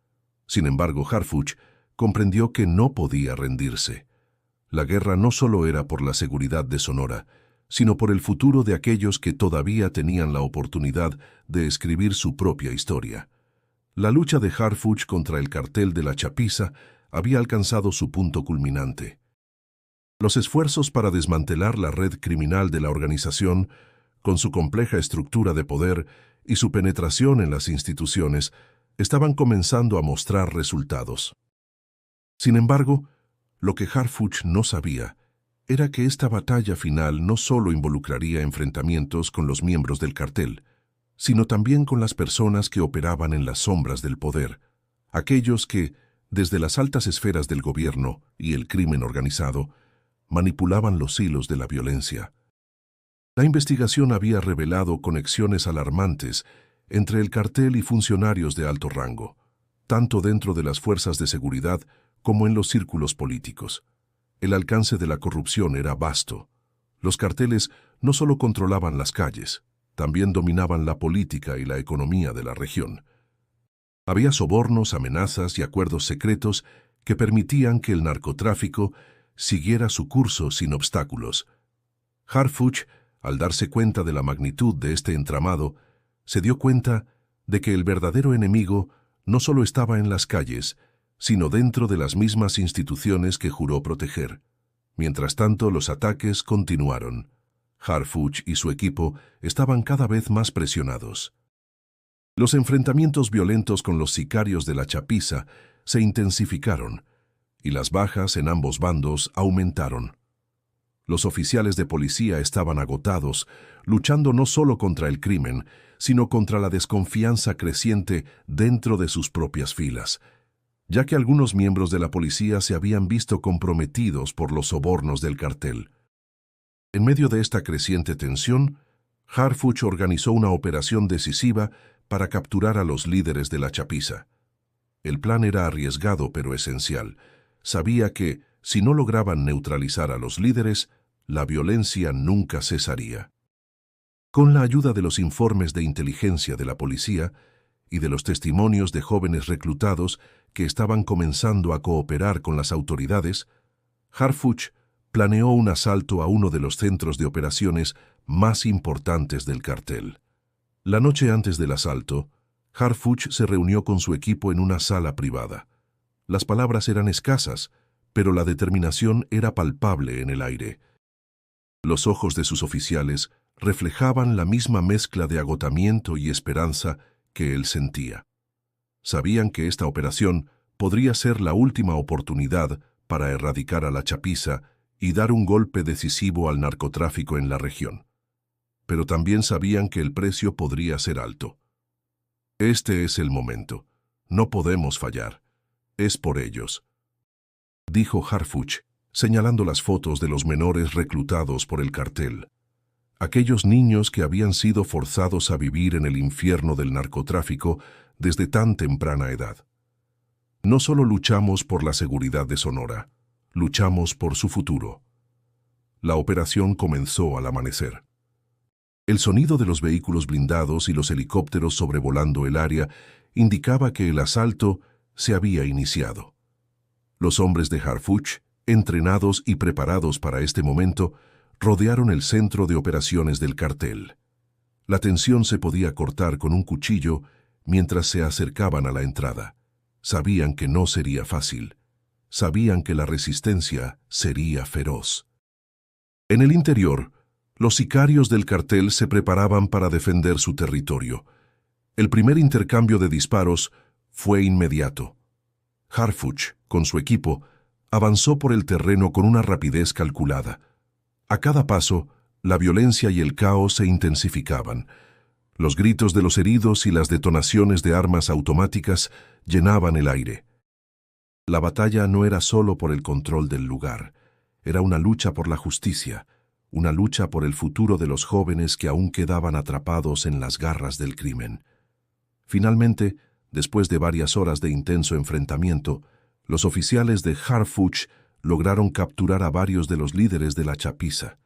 Speaker 2: Sin embargo, Harfuch comprendió que no podía rendirse. La guerra no solo era por la seguridad de Sonora, sino por el futuro de aquellos que todavía tenían la oportunidad de escribir su propia historia. La lucha de Harfuch contra el cartel de la Chapiza había alcanzado su punto culminante. Los esfuerzos para desmantelar la red criminal de la organización, con su compleja estructura de poder y su penetración en las instituciones, estaban comenzando a mostrar resultados. Sin embargo, lo que Harfuch no sabía era que esta batalla final no solo involucraría enfrentamientos con los miembros del cartel, sino también con las personas que operaban en las sombras del poder, aquellos que, desde las altas esferas del gobierno y el crimen organizado, manipulaban los hilos de la violencia. La investigación había revelado conexiones alarmantes entre el cartel y funcionarios de alto rango, tanto dentro de las fuerzas de seguridad como en los círculos políticos. El alcance de la corrupción era vasto. Los carteles no solo controlaban las calles, también dominaban la política y la economía de la región. Había sobornos, amenazas y acuerdos secretos que permitían que el narcotráfico siguiera su curso sin obstáculos. Harfuch, al darse cuenta de la magnitud de este entramado, se dio cuenta de que el verdadero enemigo no solo estaba en las calles, sino dentro de las mismas instituciones que juró proteger. Mientras tanto, los ataques continuaron. Harfuch y su equipo estaban cada vez más presionados. Los enfrentamientos violentos con los sicarios de la Chapiza se intensificaron, y las bajas en ambos bandos aumentaron. Los oficiales de policía estaban agotados, luchando no solo contra el crimen, sino contra la desconfianza creciente dentro de sus propias filas, ya que algunos miembros de la policía se habían visto comprometidos por los sobornos del cartel. En medio de esta creciente tensión, Harfuch organizó una operación decisiva para capturar a los líderes de la Chapiza. El plan era arriesgado pero esencial. Sabía que, si no lograban neutralizar a los líderes, la violencia nunca cesaría. Con la ayuda de los informes de inteligencia de la policía, y de los testimonios de jóvenes reclutados que estaban comenzando a cooperar con las autoridades, Harfuch planeó un asalto a uno de los centros de operaciones más importantes del cartel. La noche antes del asalto, Harfuch se reunió con su equipo en una sala privada. Las palabras eran escasas, pero la determinación era palpable en el aire. Los ojos de sus oficiales reflejaban la misma mezcla de agotamiento y esperanza que él sentía. Sabían que esta operación podría ser la última oportunidad para erradicar a la chapiza y dar un golpe decisivo al narcotráfico en la región. Pero también sabían que el precio podría ser alto. Este es el momento. No podemos fallar. Es por ellos, dijo Harfuch, señalando las fotos de los menores reclutados por el cartel. Aquellos niños que habían sido forzados a vivir en el infierno del narcotráfico desde tan temprana edad. No solo luchamos por la seguridad de Sonora, luchamos por su futuro. La operación comenzó al amanecer. El sonido de los vehículos blindados y los helicópteros sobrevolando el área indicaba que el asalto se había iniciado. Los hombres de Harfuch, entrenados y preparados para este momento, rodearon el centro de operaciones del cartel. La tensión se podía cortar con un cuchillo mientras se acercaban a la entrada. Sabían que no sería fácil. Sabían que la resistencia sería feroz. En el interior, los sicarios del cartel se preparaban para defender su territorio. El primer intercambio de disparos fue inmediato. Harfuch, con su equipo, avanzó por el terreno con una rapidez calculada. A cada paso, la violencia y el caos se intensificaban. Los gritos de los heridos y las detonaciones de armas automáticas llenaban el aire. La batalla no era solo por el control del lugar, era una lucha por la justicia, una lucha por el futuro de los jóvenes que aún quedaban atrapados en las garras del crimen. Finalmente, después de varias horas de intenso enfrentamiento, los oficiales de Harfuch lograron capturar a varios de los líderes de la chapiza.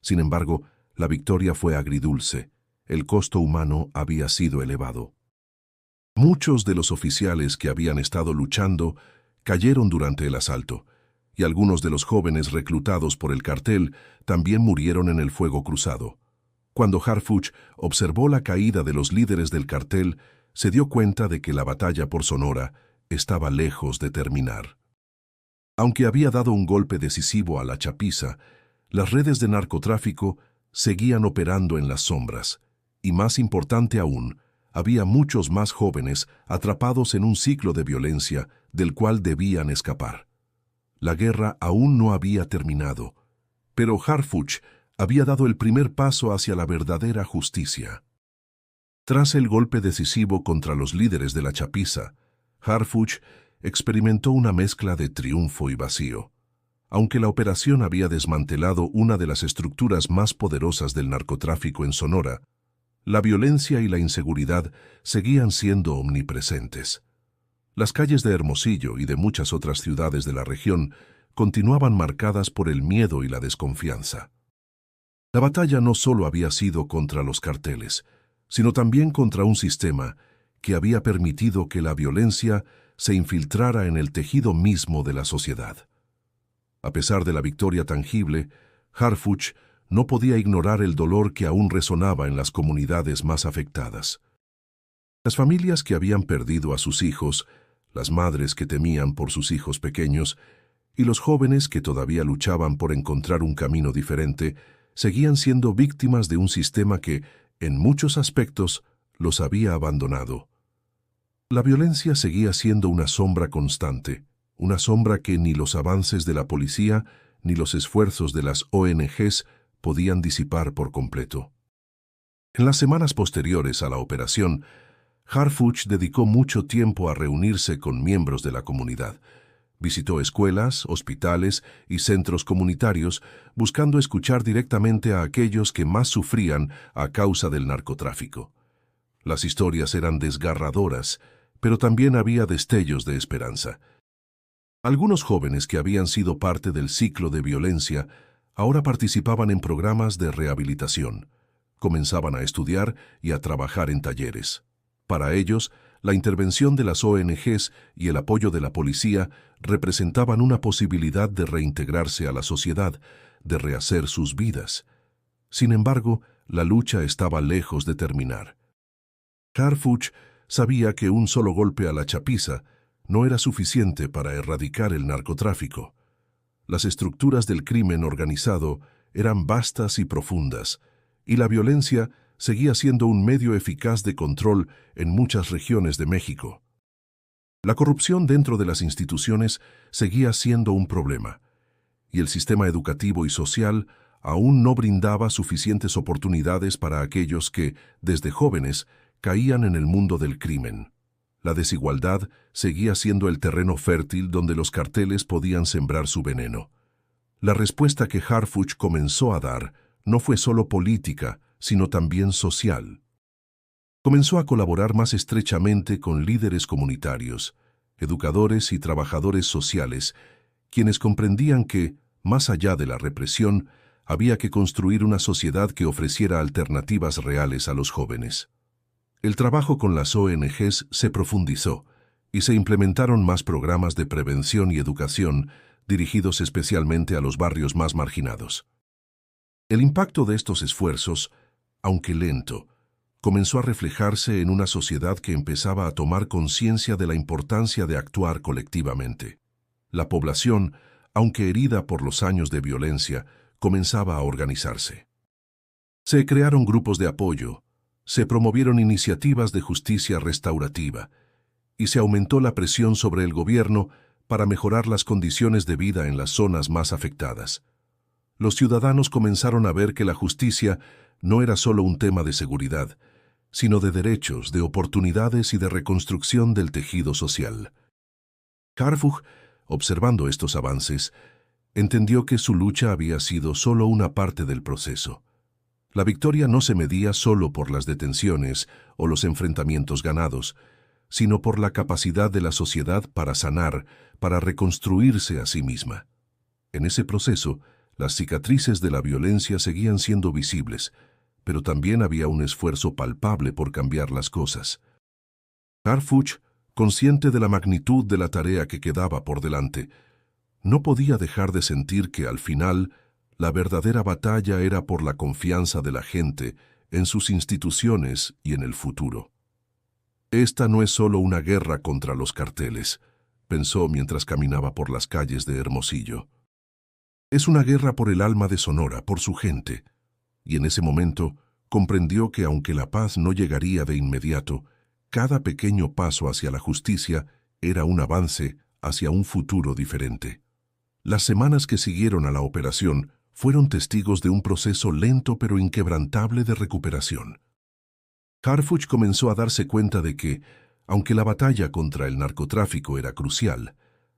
Speaker 2: Sin embargo, la victoria fue agridulce. El costo humano había sido elevado. Muchos de los oficiales que habían estado luchando cayeron durante el asalto, y algunos de los jóvenes reclutados por el cartel también murieron en el fuego cruzado. Cuando Harfuch observó la caída de los líderes del cartel, se dio cuenta de que la batalla por Sonora estaba lejos de terminar. Aunque había dado un golpe decisivo a la chapiza, las redes de narcotráfico seguían operando en las sombras, y más importante aún, había muchos más jóvenes atrapados en un ciclo de violencia del cual debían escapar. La guerra aún no había terminado, pero Harfuch había dado el primer paso hacia la verdadera justicia. Tras el golpe decisivo contra los líderes de la chapiza, Harfuch experimentó una mezcla de triunfo y vacío. Aunque la operación había desmantelado una de las estructuras más poderosas del narcotráfico en Sonora, la violencia y la inseguridad seguían siendo omnipresentes. Las calles de Hermosillo y de muchas otras ciudades de la región continuaban marcadas por el miedo y la desconfianza. La batalla no solo había sido contra los carteles, sino también contra un sistema que había permitido que la violencia se infiltrara en el tejido mismo de la sociedad. A pesar de la victoria tangible, Harfuch no podía ignorar el dolor que aún resonaba en las comunidades más afectadas. Las familias que habían perdido a sus hijos, las madres que temían por sus hijos pequeños, y los jóvenes que todavía luchaban por encontrar un camino diferente, seguían siendo víctimas de un sistema que, en muchos aspectos, los había abandonado. La violencia seguía siendo una sombra constante, una sombra que ni los avances de la policía ni los esfuerzos de las ONGs podían disipar por completo. En las semanas posteriores a la operación, Harfuch dedicó mucho tiempo a reunirse con miembros de la comunidad. Visitó escuelas, hospitales y centros comunitarios, buscando escuchar directamente a aquellos que más sufrían a causa del narcotráfico. Las historias eran desgarradoras, pero también había destellos de esperanza. Algunos jóvenes que habían sido parte del ciclo de violencia ahora participaban en programas de rehabilitación, comenzaban a estudiar y a trabajar en talleres. Para ellos, la intervención de las ONGs y el apoyo de la policía representaban una posibilidad de reintegrarse a la sociedad, de rehacer sus vidas. Sin embargo, la lucha estaba lejos de terminar. Harfuch sabía que un solo golpe a la chapiza no era suficiente para erradicar el narcotráfico. Las estructuras del crimen organizado eran vastas y profundas, y la violencia seguía siendo un medio eficaz de control en muchas regiones de México. La corrupción dentro de las instituciones seguía siendo un problema, y el sistema educativo y social aún no brindaba suficientes oportunidades para aquellos que, desde jóvenes, caían en el mundo del crimen. La desigualdad seguía siendo el terreno fértil donde los carteles podían sembrar su veneno. La respuesta que Harfuch comenzó a dar no fue solo política, sino también social. Comenzó a colaborar más estrechamente con líderes comunitarios, educadores y trabajadores sociales, quienes comprendían que, más allá de la represión, había que construir una sociedad que ofreciera alternativas reales a los jóvenes. El trabajo con las ONGs se profundizó y se implementaron más programas de prevención y educación dirigidos especialmente a los barrios más marginados. El impacto de estos esfuerzos, aunque lento, comenzó a reflejarse en una sociedad que empezaba a tomar conciencia de la importancia de actuar colectivamente. La población, aunque herida por los años de violencia, comenzaba a organizarse. Se crearon grupos de apoyo, se promovieron iniciativas de justicia restaurativa y se aumentó la presión sobre el gobierno para mejorar las condiciones de vida en las zonas más afectadas. Los ciudadanos comenzaron a ver que la justicia no era solo un tema de seguridad, sino de derechos, de oportunidades y de reconstrucción del tejido social. Harfuch, observando estos avances, entendió que su lucha había sido solo una parte del proceso. La victoria no se medía solo por las detenciones o los enfrentamientos ganados, sino por la capacidad de la sociedad para sanar, para reconstruirse a sí misma. En ese proceso, las cicatrices de la violencia seguían siendo visibles, pero también había un esfuerzo palpable por cambiar las cosas. Harfuch, consciente de la magnitud de la tarea que quedaba por delante, no podía dejar de sentir que al final la verdadera batalla era por la confianza de la gente en sus instituciones y en el futuro. Esta no es solo una guerra contra los carteles, pensó mientras caminaba por las calles de Hermosillo. Es una guerra por el alma de Sonora, por su gente, y en ese momento comprendió que aunque la paz no llegaría de inmediato, cada pequeño paso hacia la justicia era un avance hacia un futuro diferente. Las semanas que siguieron a la operación fueron testigos de un proceso lento pero inquebrantable de recuperación. Harfuch comenzó a darse cuenta de que, aunque la batalla contra el narcotráfico era crucial,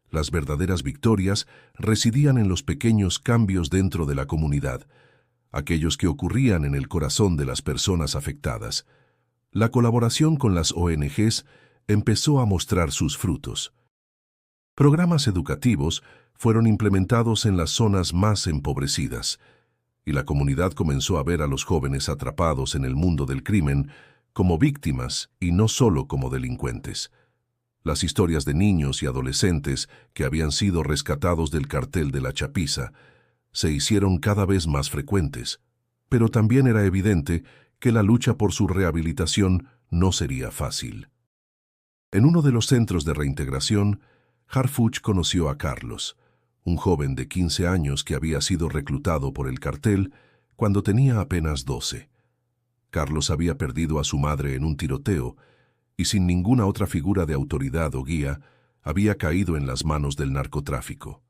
Speaker 2: las verdaderas victorias residían en los pequeños cambios dentro de la comunidad, aquellos que ocurrían en el corazón de las personas afectadas. La colaboración con las ONGs empezó a mostrar sus frutos. Programas educativos fueron implementados en las zonas más empobrecidas, y la comunidad comenzó a ver a los jóvenes atrapados en el mundo del crimen como víctimas y no solo como delincuentes. Las historias de niños y adolescentes que habían sido rescatados del cartel de la chapiza se hicieron cada vez más frecuentes, pero también era evidente que la lucha por su rehabilitación no sería fácil. En uno de los centros de reintegración, Harfuch conoció a Carlos, un joven de 15 años que había sido reclutado por el cartel cuando tenía apenas 12. Carlos había perdido a su madre en un tiroteo y sin ninguna otra figura de autoridad o guía, había caído en las manos del narcotráfico.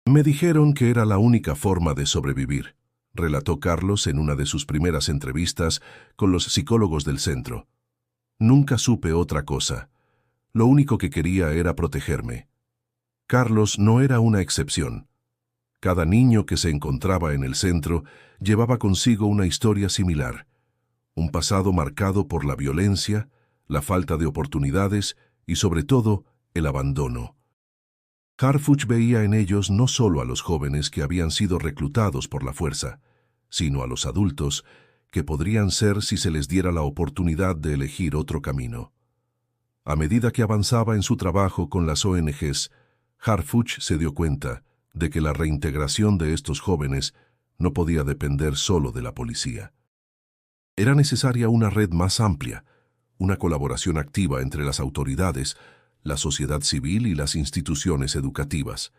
Speaker 2: Me dijeron que era la única forma de sobrevivir, relató Carlos en una de sus primeras entrevistas con los psicólogos del centro. Nunca supe otra cosa. Lo único que quería era protegerme. Carlos no era una excepción. Cada niño que se encontraba en el centro llevaba consigo una historia similar, un pasado marcado por la violencia, la falta de oportunidades y, sobre todo, el abandono. Harfuch veía en ellos no solo a los jóvenes que habían sido reclutados por la fuerza, sino a los adultos que podrían ser si se les diera la oportunidad de elegir otro camino. A medida que avanzaba en su trabajo con las ONGs, Harfuch se dio cuenta de que la reintegración de estos jóvenes no podía depender solo de la policía. Era necesaria una red más amplia, una colaboración activa entre las autoridades, la sociedad civil y las instituciones educativas.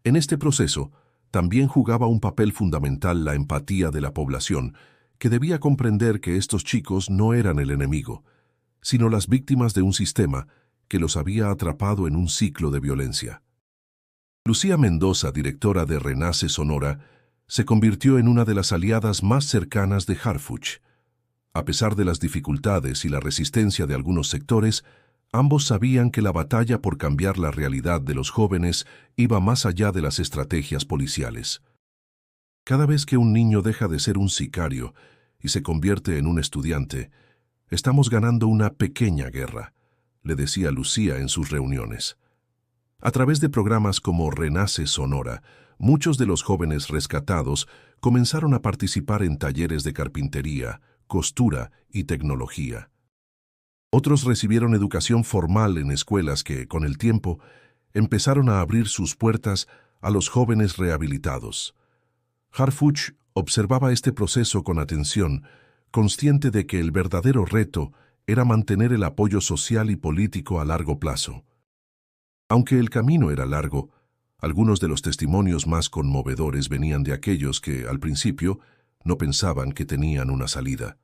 Speaker 2: En este proceso, también jugaba un papel fundamental la empatía de la población, que debía comprender que estos chicos no eran el enemigo, sino las víctimas de un sistema que los había atrapado en un ciclo de violencia. Lucía Mendoza, directora de Renace Sonora, se convirtió en una de las aliadas más cercanas de Harfuch. A pesar de las dificultades y la resistencia de algunos sectores, ambos sabían que la batalla por cambiar la realidad de los jóvenes iba más allá de las estrategias policiales. Cada vez que un niño deja de ser un sicario y se convierte en un estudiante, estamos ganando una pequeña guerra, le decía Lucía en sus reuniones. A través de programas como Renace Sonora, muchos de los jóvenes rescatados comenzaron a participar en talleres de carpintería, costura y tecnología. Otros recibieron educación formal en escuelas que, con el tiempo, empezaron a abrir sus puertas a los jóvenes rehabilitados. Harfuch observaba este proceso con atención, consciente de que el verdadero reto era mantener el apoyo social y político a largo plazo. Aunque el camino era largo, algunos de los testimonios más conmovedores venían de aquellos que, al principio, no pensaban que tenían una salida.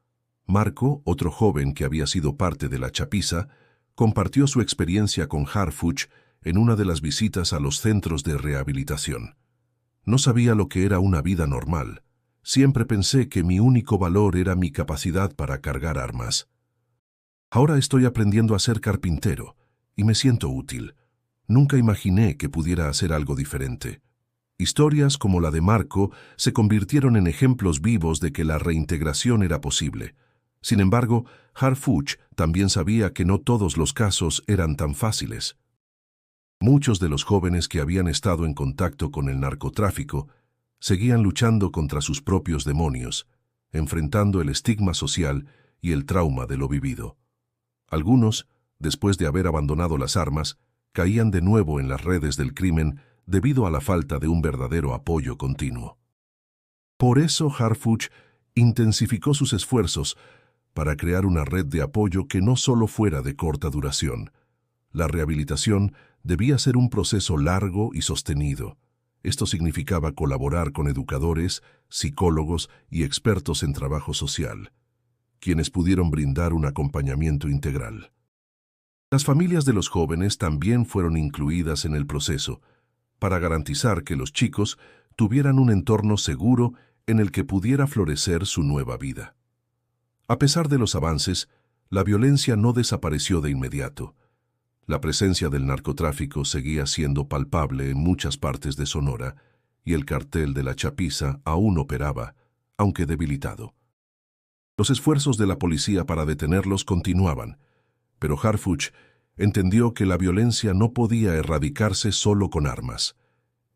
Speaker 2: Marco, otro joven que había sido parte de la chapiza, compartió su experiencia con Harfuch en una de las visitas a los centros de rehabilitación. No sabía lo que era una vida normal. Siempre pensé que mi único valor era mi capacidad para cargar armas. Ahora estoy aprendiendo a ser carpintero y me siento útil. Nunca imaginé que pudiera hacer algo diferente. Historias como la de Marco se convirtieron en ejemplos vivos de que la reintegración era posible. Sin embargo, Harfuch también sabía que no todos los casos eran tan fáciles. Muchos de los jóvenes que habían estado en contacto con el narcotráfico seguían luchando contra sus propios demonios, enfrentando el estigma social y el trauma de lo vivido. Algunos, después de haber abandonado las armas, caían de nuevo en las redes del crimen debido a la falta de un verdadero apoyo continuo. Por eso Harfuch intensificó sus esfuerzos para crear una red de apoyo que no solo fuera de corta duración. La rehabilitación debía ser un proceso largo y sostenido. Esto significaba colaborar con educadores, psicólogos y expertos en trabajo social, quienes pudieron brindar un acompañamiento integral. Las familias de los jóvenes también fueron incluidas en el proceso, para garantizar que los chicos tuvieran un entorno seguro en el que pudiera florecer su nueva vida. A pesar de los avances, la violencia no desapareció de inmediato. La presencia del narcotráfico seguía siendo palpable en muchas partes de Sonora y el cartel de la chapiza aún operaba, aunque debilitado. Los esfuerzos de la policía para detenerlos continuaban, pero Harfuch entendió que la violencia no podía erradicarse solo con armas.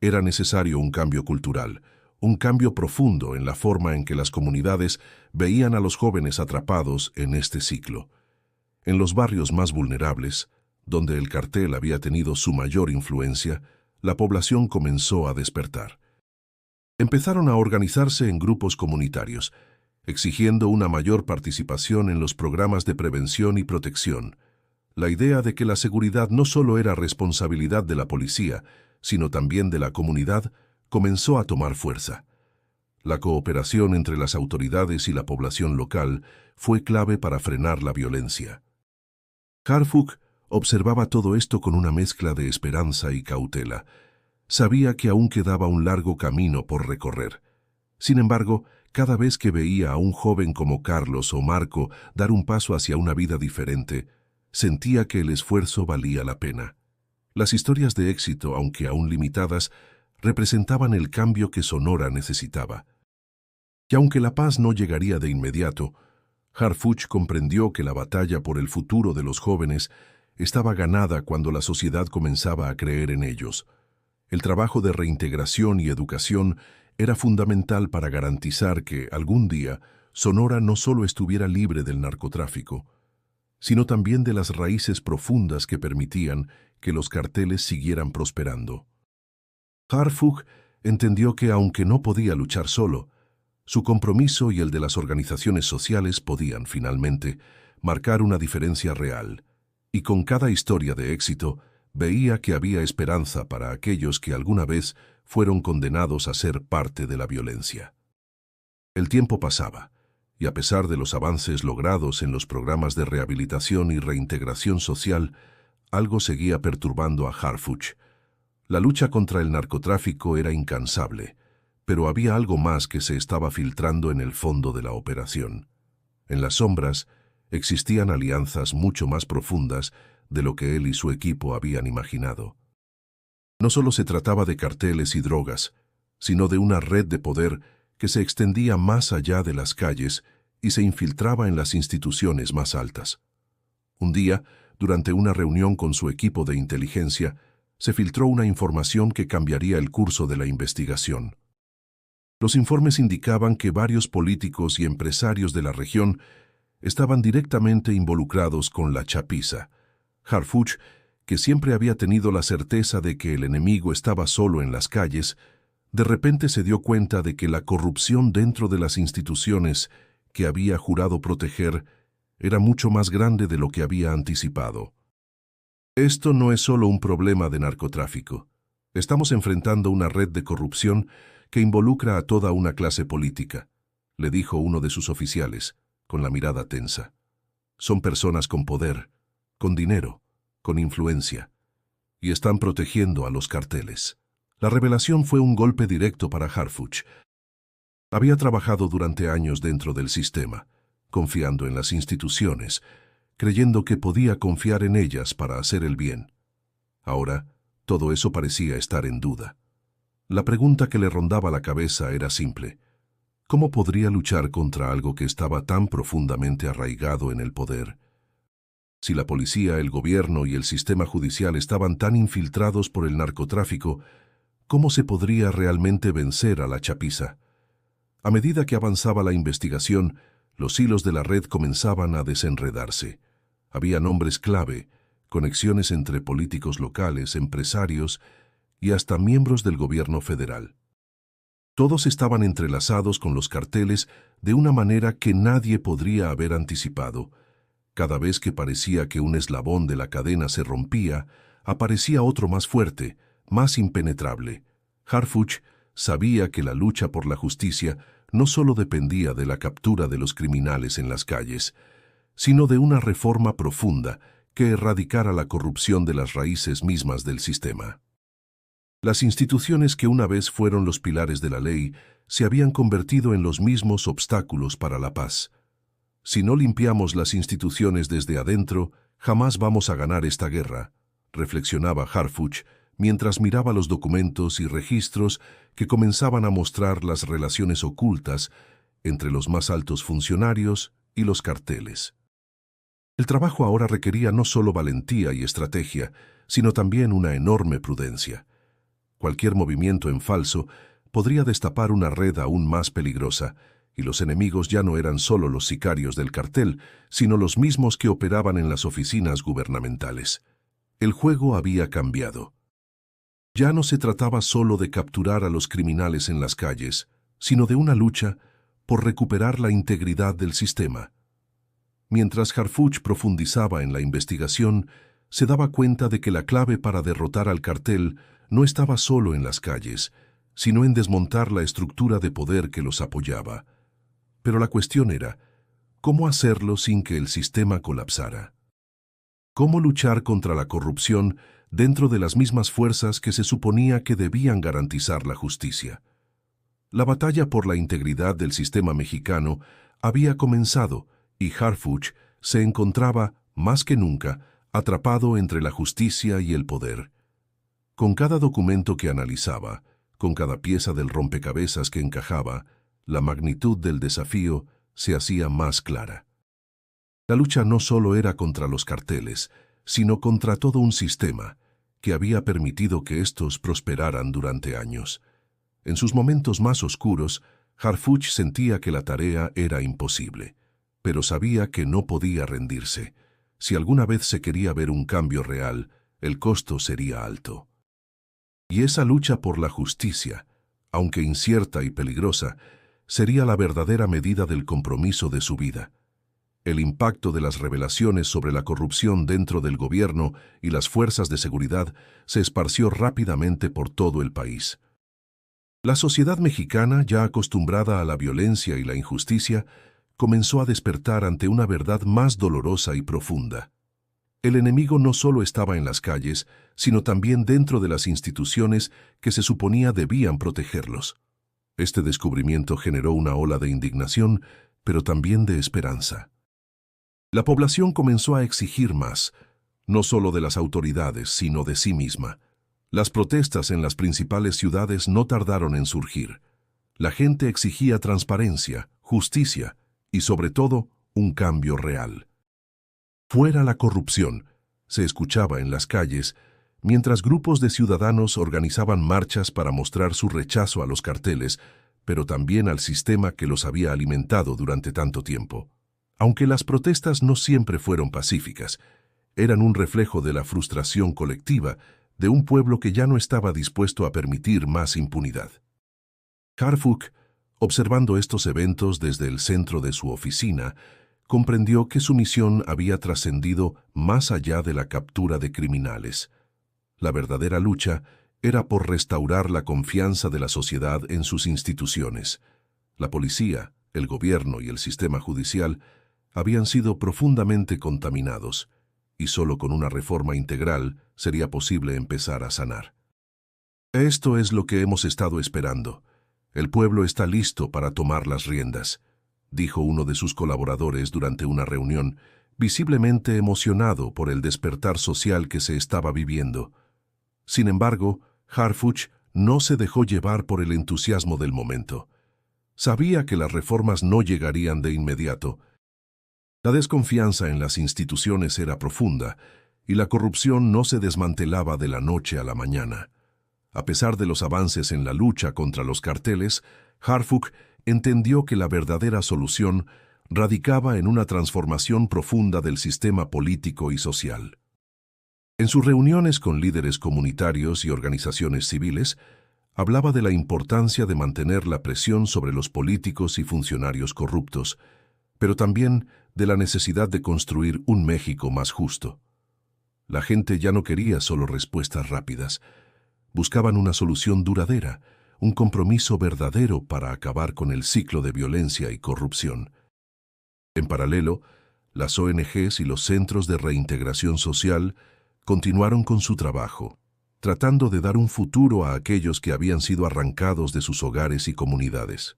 Speaker 2: Era necesario un cambio cultural, un cambio profundo en la forma en que las comunidades veían a los jóvenes atrapados en este ciclo. En los barrios más vulnerables, donde el cartel había tenido su mayor influencia, la población comenzó a despertar. Empezaron a organizarse en grupos comunitarios, exigiendo una mayor participación en los programas de prevención y protección. La idea de que la seguridad no solo era responsabilidad de la policía, sino también de la comunidad, comenzó a tomar fuerza. La cooperación entre las autoridades y la población local fue clave para frenar la violencia. Harfuch observaba todo esto con una mezcla de esperanza y cautela. Sabía que aún quedaba un largo camino por recorrer. Sin embargo, cada vez que veía a un joven como Carlos o Marco dar un paso hacia una vida diferente, sentía que el esfuerzo valía la pena. Las historias de éxito, aunque aún limitadas, representaban el cambio que Sonora necesitaba. Y aunque la paz no llegaría de inmediato, Harfuch comprendió que la batalla por el futuro de los jóvenes estaba ganada cuando la sociedad comenzaba a creer en ellos. El trabajo de reintegración y educación era fundamental para garantizar que, algún día, Sonora no solo estuviera libre del narcotráfico, sino también de las raíces profundas que permitían que los carteles siguieran prosperando. Harfuch entendió que, aunque no podía luchar solo, su compromiso y el de las organizaciones sociales podían, finalmente, marcar una diferencia real, y con cada historia de éxito veía que había esperanza para aquellos que alguna vez fueron condenados a ser parte de la violencia. El tiempo pasaba, y a pesar de los avances logrados en los programas de rehabilitación y reintegración social, algo seguía perturbando a Harfuch. La lucha contra el narcotráfico era incansable, pero había algo más que se estaba filtrando en el fondo de la operación. En las sombras existían alianzas mucho más profundas de lo que él y su equipo habían imaginado. No solo se trataba de carteles y drogas, sino de una red de poder que se extendía más allá de las calles y se infiltraba en las instituciones más altas. Un día, durante una reunión con su equipo de inteligencia, se filtró una información que cambiaría el curso de la investigación. Los informes indicaban que varios políticos y empresarios de la región estaban directamente involucrados con la chapiza. Harfuch, que siempre había tenido la certeza de que el enemigo estaba solo en las calles, de repente se dio cuenta de que la corrupción dentro de las instituciones que había jurado proteger era mucho más grande de lo que había anticipado. Esto no es solo un problema de narcotráfico. Estamos enfrentando una red de corrupción que involucra a toda una clase política, le dijo uno de sus oficiales, con la mirada tensa. Son personas con poder, con dinero, con influencia, y están protegiendo a los carteles. La revelación fue un golpe directo para Harfuch. Había trabajado durante años dentro del sistema, confiando en las instituciones, creyendo que podía confiar en ellas para hacer el bien. Ahora, todo eso parecía estar en duda. La pregunta que le rondaba la cabeza era simple. ¿Cómo podría luchar contra algo que estaba tan profundamente arraigado en el poder? Si la policía, el gobierno y el sistema judicial estaban tan infiltrados por el narcotráfico, ¿cómo se podría realmente vencer a la chapiza? A medida que avanzaba la investigación, los hilos de la red comenzaban a desenredarse. Había nombres clave, conexiones entre políticos locales, empresarios y hasta miembros del gobierno federal. Todos estaban entrelazados con los carteles de una manera que nadie podría haber anticipado. Cada vez que parecía que un eslabón de la cadena se rompía, aparecía otro más fuerte, más impenetrable. Harfuch sabía que la lucha por la justicia no solo dependía de la captura de los criminales en las calles, sino de una reforma profunda que erradicara la corrupción de las raíces mismas del sistema. Las instituciones que una vez fueron los pilares de la ley se habían convertido en los mismos obstáculos para la paz. Si no limpiamos las instituciones desde adentro, jamás vamos a ganar esta guerra, reflexionaba Harfuch mientras miraba los documentos y registros que comenzaban a mostrar las relaciones ocultas entre los más altos funcionarios y los carteles. El trabajo ahora requería no solo valentía y estrategia, sino también una enorme prudencia. Cualquier movimiento en falso podría destapar una red aún más peligrosa, y los enemigos ya no eran solo los sicarios del cartel, sino los mismos que operaban en las oficinas gubernamentales. El juego había cambiado. Ya no se trataba solo de capturar a los criminales en las calles, sino de una lucha por recuperar la integridad del sistema. Mientras Harfuch profundizaba en la investigación, se daba cuenta de que la clave para derrotar al cartel no estaba solo en las calles, sino en desmontar la estructura de poder que los apoyaba. Pero la cuestión era, ¿cómo hacerlo sin que el sistema colapsara? ¿Cómo luchar contra la corrupción dentro de las mismas fuerzas que se suponía que debían garantizar la justicia? La batalla por la integridad del sistema mexicano había comenzado y Harfuch se encontraba, más que nunca, atrapado entre la justicia y el poder. Con cada documento que analizaba, con cada pieza del rompecabezas que encajaba, la magnitud del desafío se hacía más clara. La lucha no solo era contra los carteles, sino contra todo un sistema que había permitido que estos prosperaran durante años. En sus momentos más oscuros, Harfuch sentía que la tarea era imposible, pero sabía que no podía rendirse. Si alguna vez se quería ver un cambio real, el costo sería alto. Y esa lucha por la justicia, aunque incierta y peligrosa, sería la verdadera medida del compromiso de su vida. El impacto de las revelaciones sobre la corrupción dentro del gobierno y las fuerzas de seguridad se esparció rápidamente por todo el país. La sociedad mexicana, ya acostumbrada a la violencia y la injusticia, comenzó a despertar ante una verdad más dolorosa y profunda. El enemigo no solo estaba en las calles, sino también dentro de las instituciones que se suponía debían protegerlos. Este descubrimiento generó una ola de indignación, pero también de esperanza. La población comenzó a exigir más, no solo de las autoridades, sino de sí misma. Las protestas en las principales ciudades no tardaron en surgir. La gente exigía transparencia, justicia y, sobre todo, un cambio real. Fuera la corrupción, se escuchaba en las calles, mientras grupos de ciudadanos organizaban marchas para mostrar su rechazo a los carteles, pero también al sistema que los había alimentado durante tanto tiempo. Aunque las protestas no siempre fueron pacíficas, eran un reflejo de la frustración colectiva de un pueblo que ya no estaba dispuesto a permitir más impunidad. Harfuch, observando estos eventos desde el centro de su oficina, comprendió que su misión había trascendido más allá de la captura de criminales. La verdadera lucha era por restaurar la confianza de la sociedad en sus instituciones. La policía, el gobierno y el sistema judicial habían sido profundamente contaminados, y solo con una reforma integral sería posible empezar a sanar. Esto es lo que hemos estado esperando. El pueblo está listo para tomar las riendas, dijo uno de sus colaboradores durante una reunión, visiblemente emocionado por el despertar social que se estaba viviendo. Sin embargo, Harfuch no se dejó llevar por el entusiasmo del momento. Sabía que las reformas no llegarían de inmediato. La desconfianza en las instituciones era profunda y la corrupción no se desmantelaba de la noche a la mañana. A pesar de los avances en la lucha contra los carteles, Harfuch entendió que la verdadera solución radicaba en una transformación profunda del sistema político y social. En sus reuniones con líderes comunitarios y organizaciones civiles, hablaba de la importancia de mantener la presión sobre los políticos y funcionarios corruptos, pero también de la necesidad de construir un México más justo. La gente ya no quería solo respuestas rápidas. Buscaban una solución duradera, un compromiso verdadero para acabar con el ciclo de violencia y corrupción. En paralelo, las ONGs y los centros de reintegración social continuaron con su trabajo, tratando de dar un futuro a aquellos que habían sido arrancados de sus hogares y comunidades.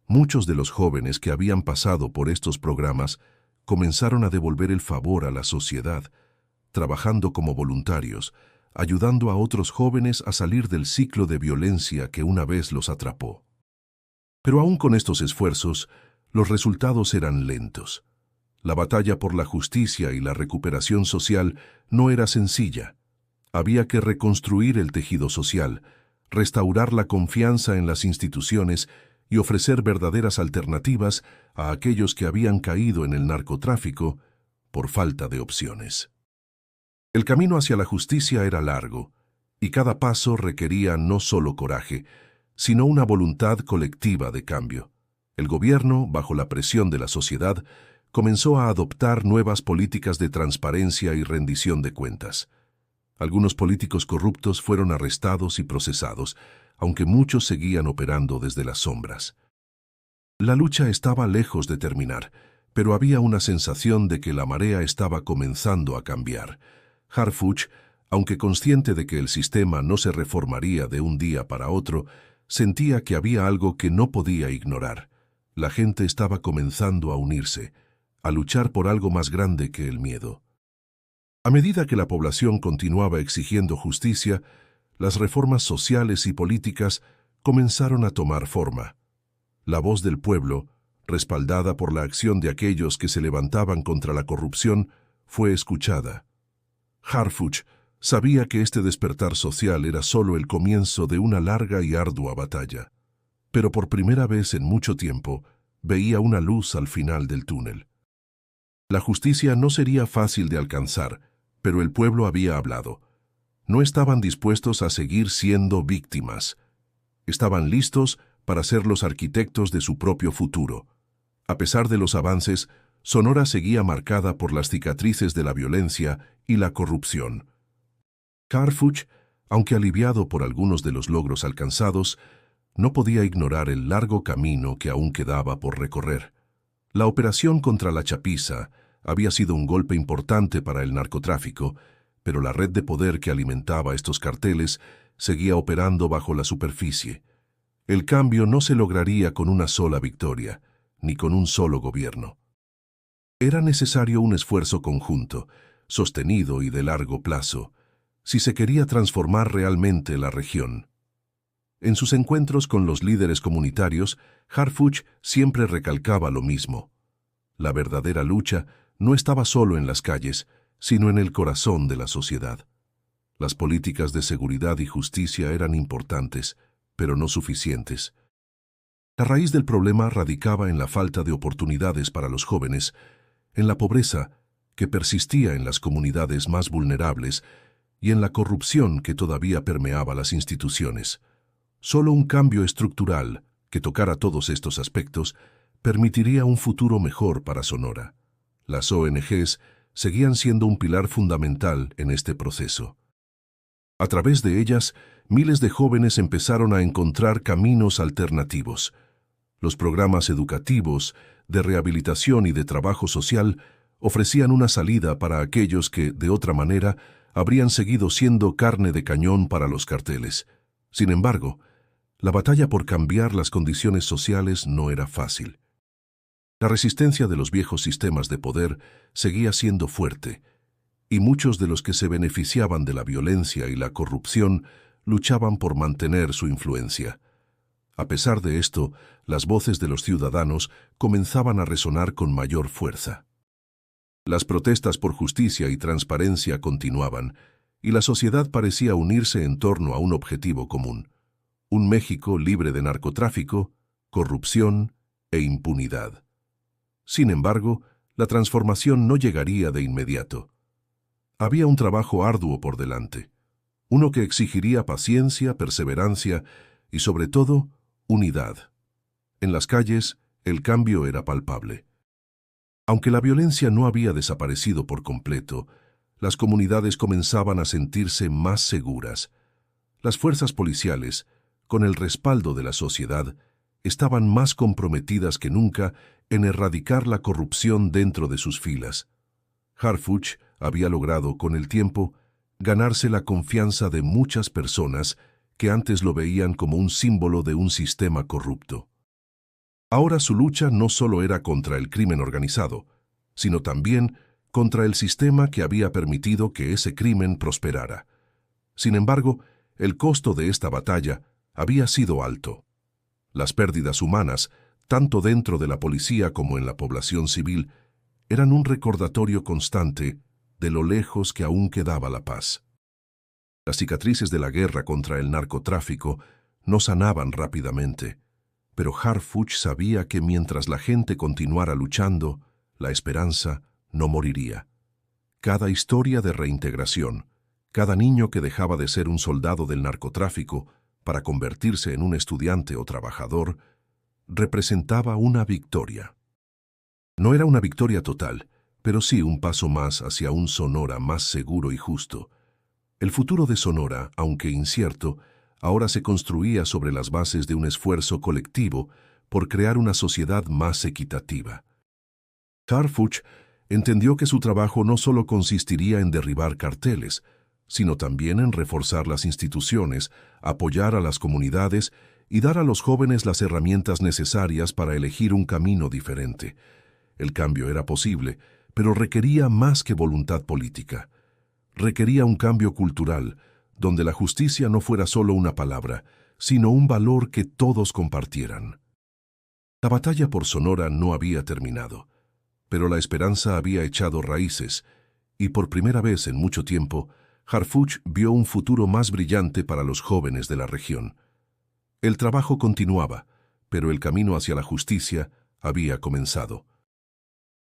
Speaker 2: Muchos de los jóvenes que habían pasado por estos programas comenzaron a devolver el favor a la sociedad, trabajando como voluntarios, ayudando a otros jóvenes a salir del ciclo de violencia que una vez los atrapó. Pero aún con estos esfuerzos, los resultados eran lentos. La batalla por la justicia y la recuperación social no era sencilla. Había que reconstruir el tejido social, restaurar la confianza en las instituciones y ofrecer verdaderas alternativas a aquellos que habían caído en el narcotráfico por falta de opciones. El camino hacia la justicia era largo, y cada paso requería no solo coraje, sino una voluntad colectiva de cambio. El gobierno, bajo la presión de la sociedad, comenzó a adoptar nuevas políticas de transparencia y rendición de cuentas. Algunos políticos corruptos fueron arrestados y procesados, aunque muchos seguían operando desde las sombras. La lucha estaba lejos de terminar, pero había una sensación de que la marea estaba comenzando a cambiar. Harfuch, aunque consciente de que el sistema no se reformaría de un día para otro, sentía que había algo que no podía ignorar. La gente estaba comenzando a unirse, a luchar por algo más grande que el miedo. A medida que la población continuaba exigiendo justicia, las reformas sociales y políticas comenzaron a tomar forma. La voz del pueblo, respaldada por la acción de aquellos que se levantaban contra la corrupción, fue escuchada. Harfuch sabía que este despertar social era solo el comienzo de una larga y ardua batalla. pero por primera vez en mucho tiempo veía una luz al final del túnel. La justicia no sería fácil de alcanzar, pero el pueblo había hablado. No estaban dispuestos a seguir siendo víctimas. Estaban listos para ser los arquitectos de su propio futuro. A pesar de los avances, Sonora seguía marcada por las cicatrices de la violencia y la corrupción. Harfuch, aunque aliviado por algunos de los logros alcanzados, no podía ignorar el largo camino que aún quedaba por recorrer. La operación contra la chapiza había sido un golpe importante para el narcotráfico, pero la red de poder que alimentaba estos carteles seguía operando bajo la superficie. El cambio no se lograría con una sola victoria, ni con un solo gobierno. Era necesario un esfuerzo conjunto, sostenido y de largo plazo, si se quería transformar realmente la región. En sus encuentros con los líderes comunitarios, Harfuch siempre recalcaba lo mismo. La verdadera lucha no estaba solo en las calles, sino en el corazón de la sociedad. Las políticas de seguridad y justicia eran importantes, pero no suficientes. La raíz del problema radicaba en la falta de oportunidades para los jóvenes, en la pobreza que persistía en las comunidades más vulnerables y en la corrupción que todavía permeaba las instituciones. Solo un cambio estructural que tocara todos estos aspectos permitiría un futuro mejor para Sonora. Las ONGs seguían siendo un pilar fundamental en este proceso. A través de ellas, miles de jóvenes empezaron a encontrar caminos alternativos. Los programas educativos, de rehabilitación y de trabajo social ofrecían una salida para aquellos que, de otra manera, habrían seguido siendo carne de cañón para los carteles. Sin embargo, la batalla por cambiar las condiciones sociales no era fácil. La resistencia de los viejos sistemas de poder seguía siendo fuerte, y muchos de los que se beneficiaban de la violencia y la corrupción luchaban por mantener su influencia. A pesar de esto, las voces de los ciudadanos comenzaban a resonar con mayor fuerza. Las protestas por justicia y transparencia continuaban, y la sociedad parecía unirse en torno a un objetivo común: un México libre de narcotráfico, corrupción e impunidad. Sin embargo, la transformación no llegaría de inmediato. Había un trabajo arduo por delante, uno que exigiría paciencia, perseverancia y, sobre todo, unidad. En las calles, el cambio era palpable. Aunque la violencia no había desaparecido por completo, las comunidades comenzaban a sentirse más seguras. Las fuerzas policiales, con el respaldo de la sociedad, estaban más comprometidas que nunca en erradicar la corrupción dentro de sus filas. Harfuch había logrado, con el tiempo, ganarse la confianza de muchas personas que antes lo veían como un símbolo de un sistema corrupto. Ahora su lucha no solo era contra el crimen organizado, sino también contra el sistema que había permitido que ese crimen prosperara. Sin embargo, el costo de esta batalla había sido alto. Las pérdidas humanas, tanto dentro de la policía como en la población civil, eran un recordatorio constante de lo lejos que aún quedaba la paz. Las cicatrices de la guerra contra el narcotráfico no sanaban rápidamente, pero Harfuch sabía que mientras la gente continuara luchando, la esperanza no moriría. Cada historia de reintegración, cada niño que dejaba de ser un soldado del narcotráfico para convertirse en un estudiante o trabajador, representaba una victoria. No era una victoria total, pero sí un paso más hacia un Sonora más seguro y justo. El futuro de Sonora, aunque incierto, ahora se construía sobre las bases de un esfuerzo colectivo por crear una sociedad más equitativa. Harfuch entendió que su trabajo no solo consistiría en derribar carteles, sino también en reforzar las instituciones, apoyar a las comunidades y dar a los jóvenes las herramientas necesarias para elegir un camino diferente. El cambio era posible, pero requería más que voluntad política. Requería un cambio cultural, donde la justicia no fuera solo una palabra, sino un valor que todos compartieran. La batalla por Sonora no había terminado, pero la esperanza había echado raíces, y por primera vez en mucho tiempo, Harfuch vio un futuro más brillante para los jóvenes de la región. El trabajo continuaba, pero el camino hacia la justicia había comenzado.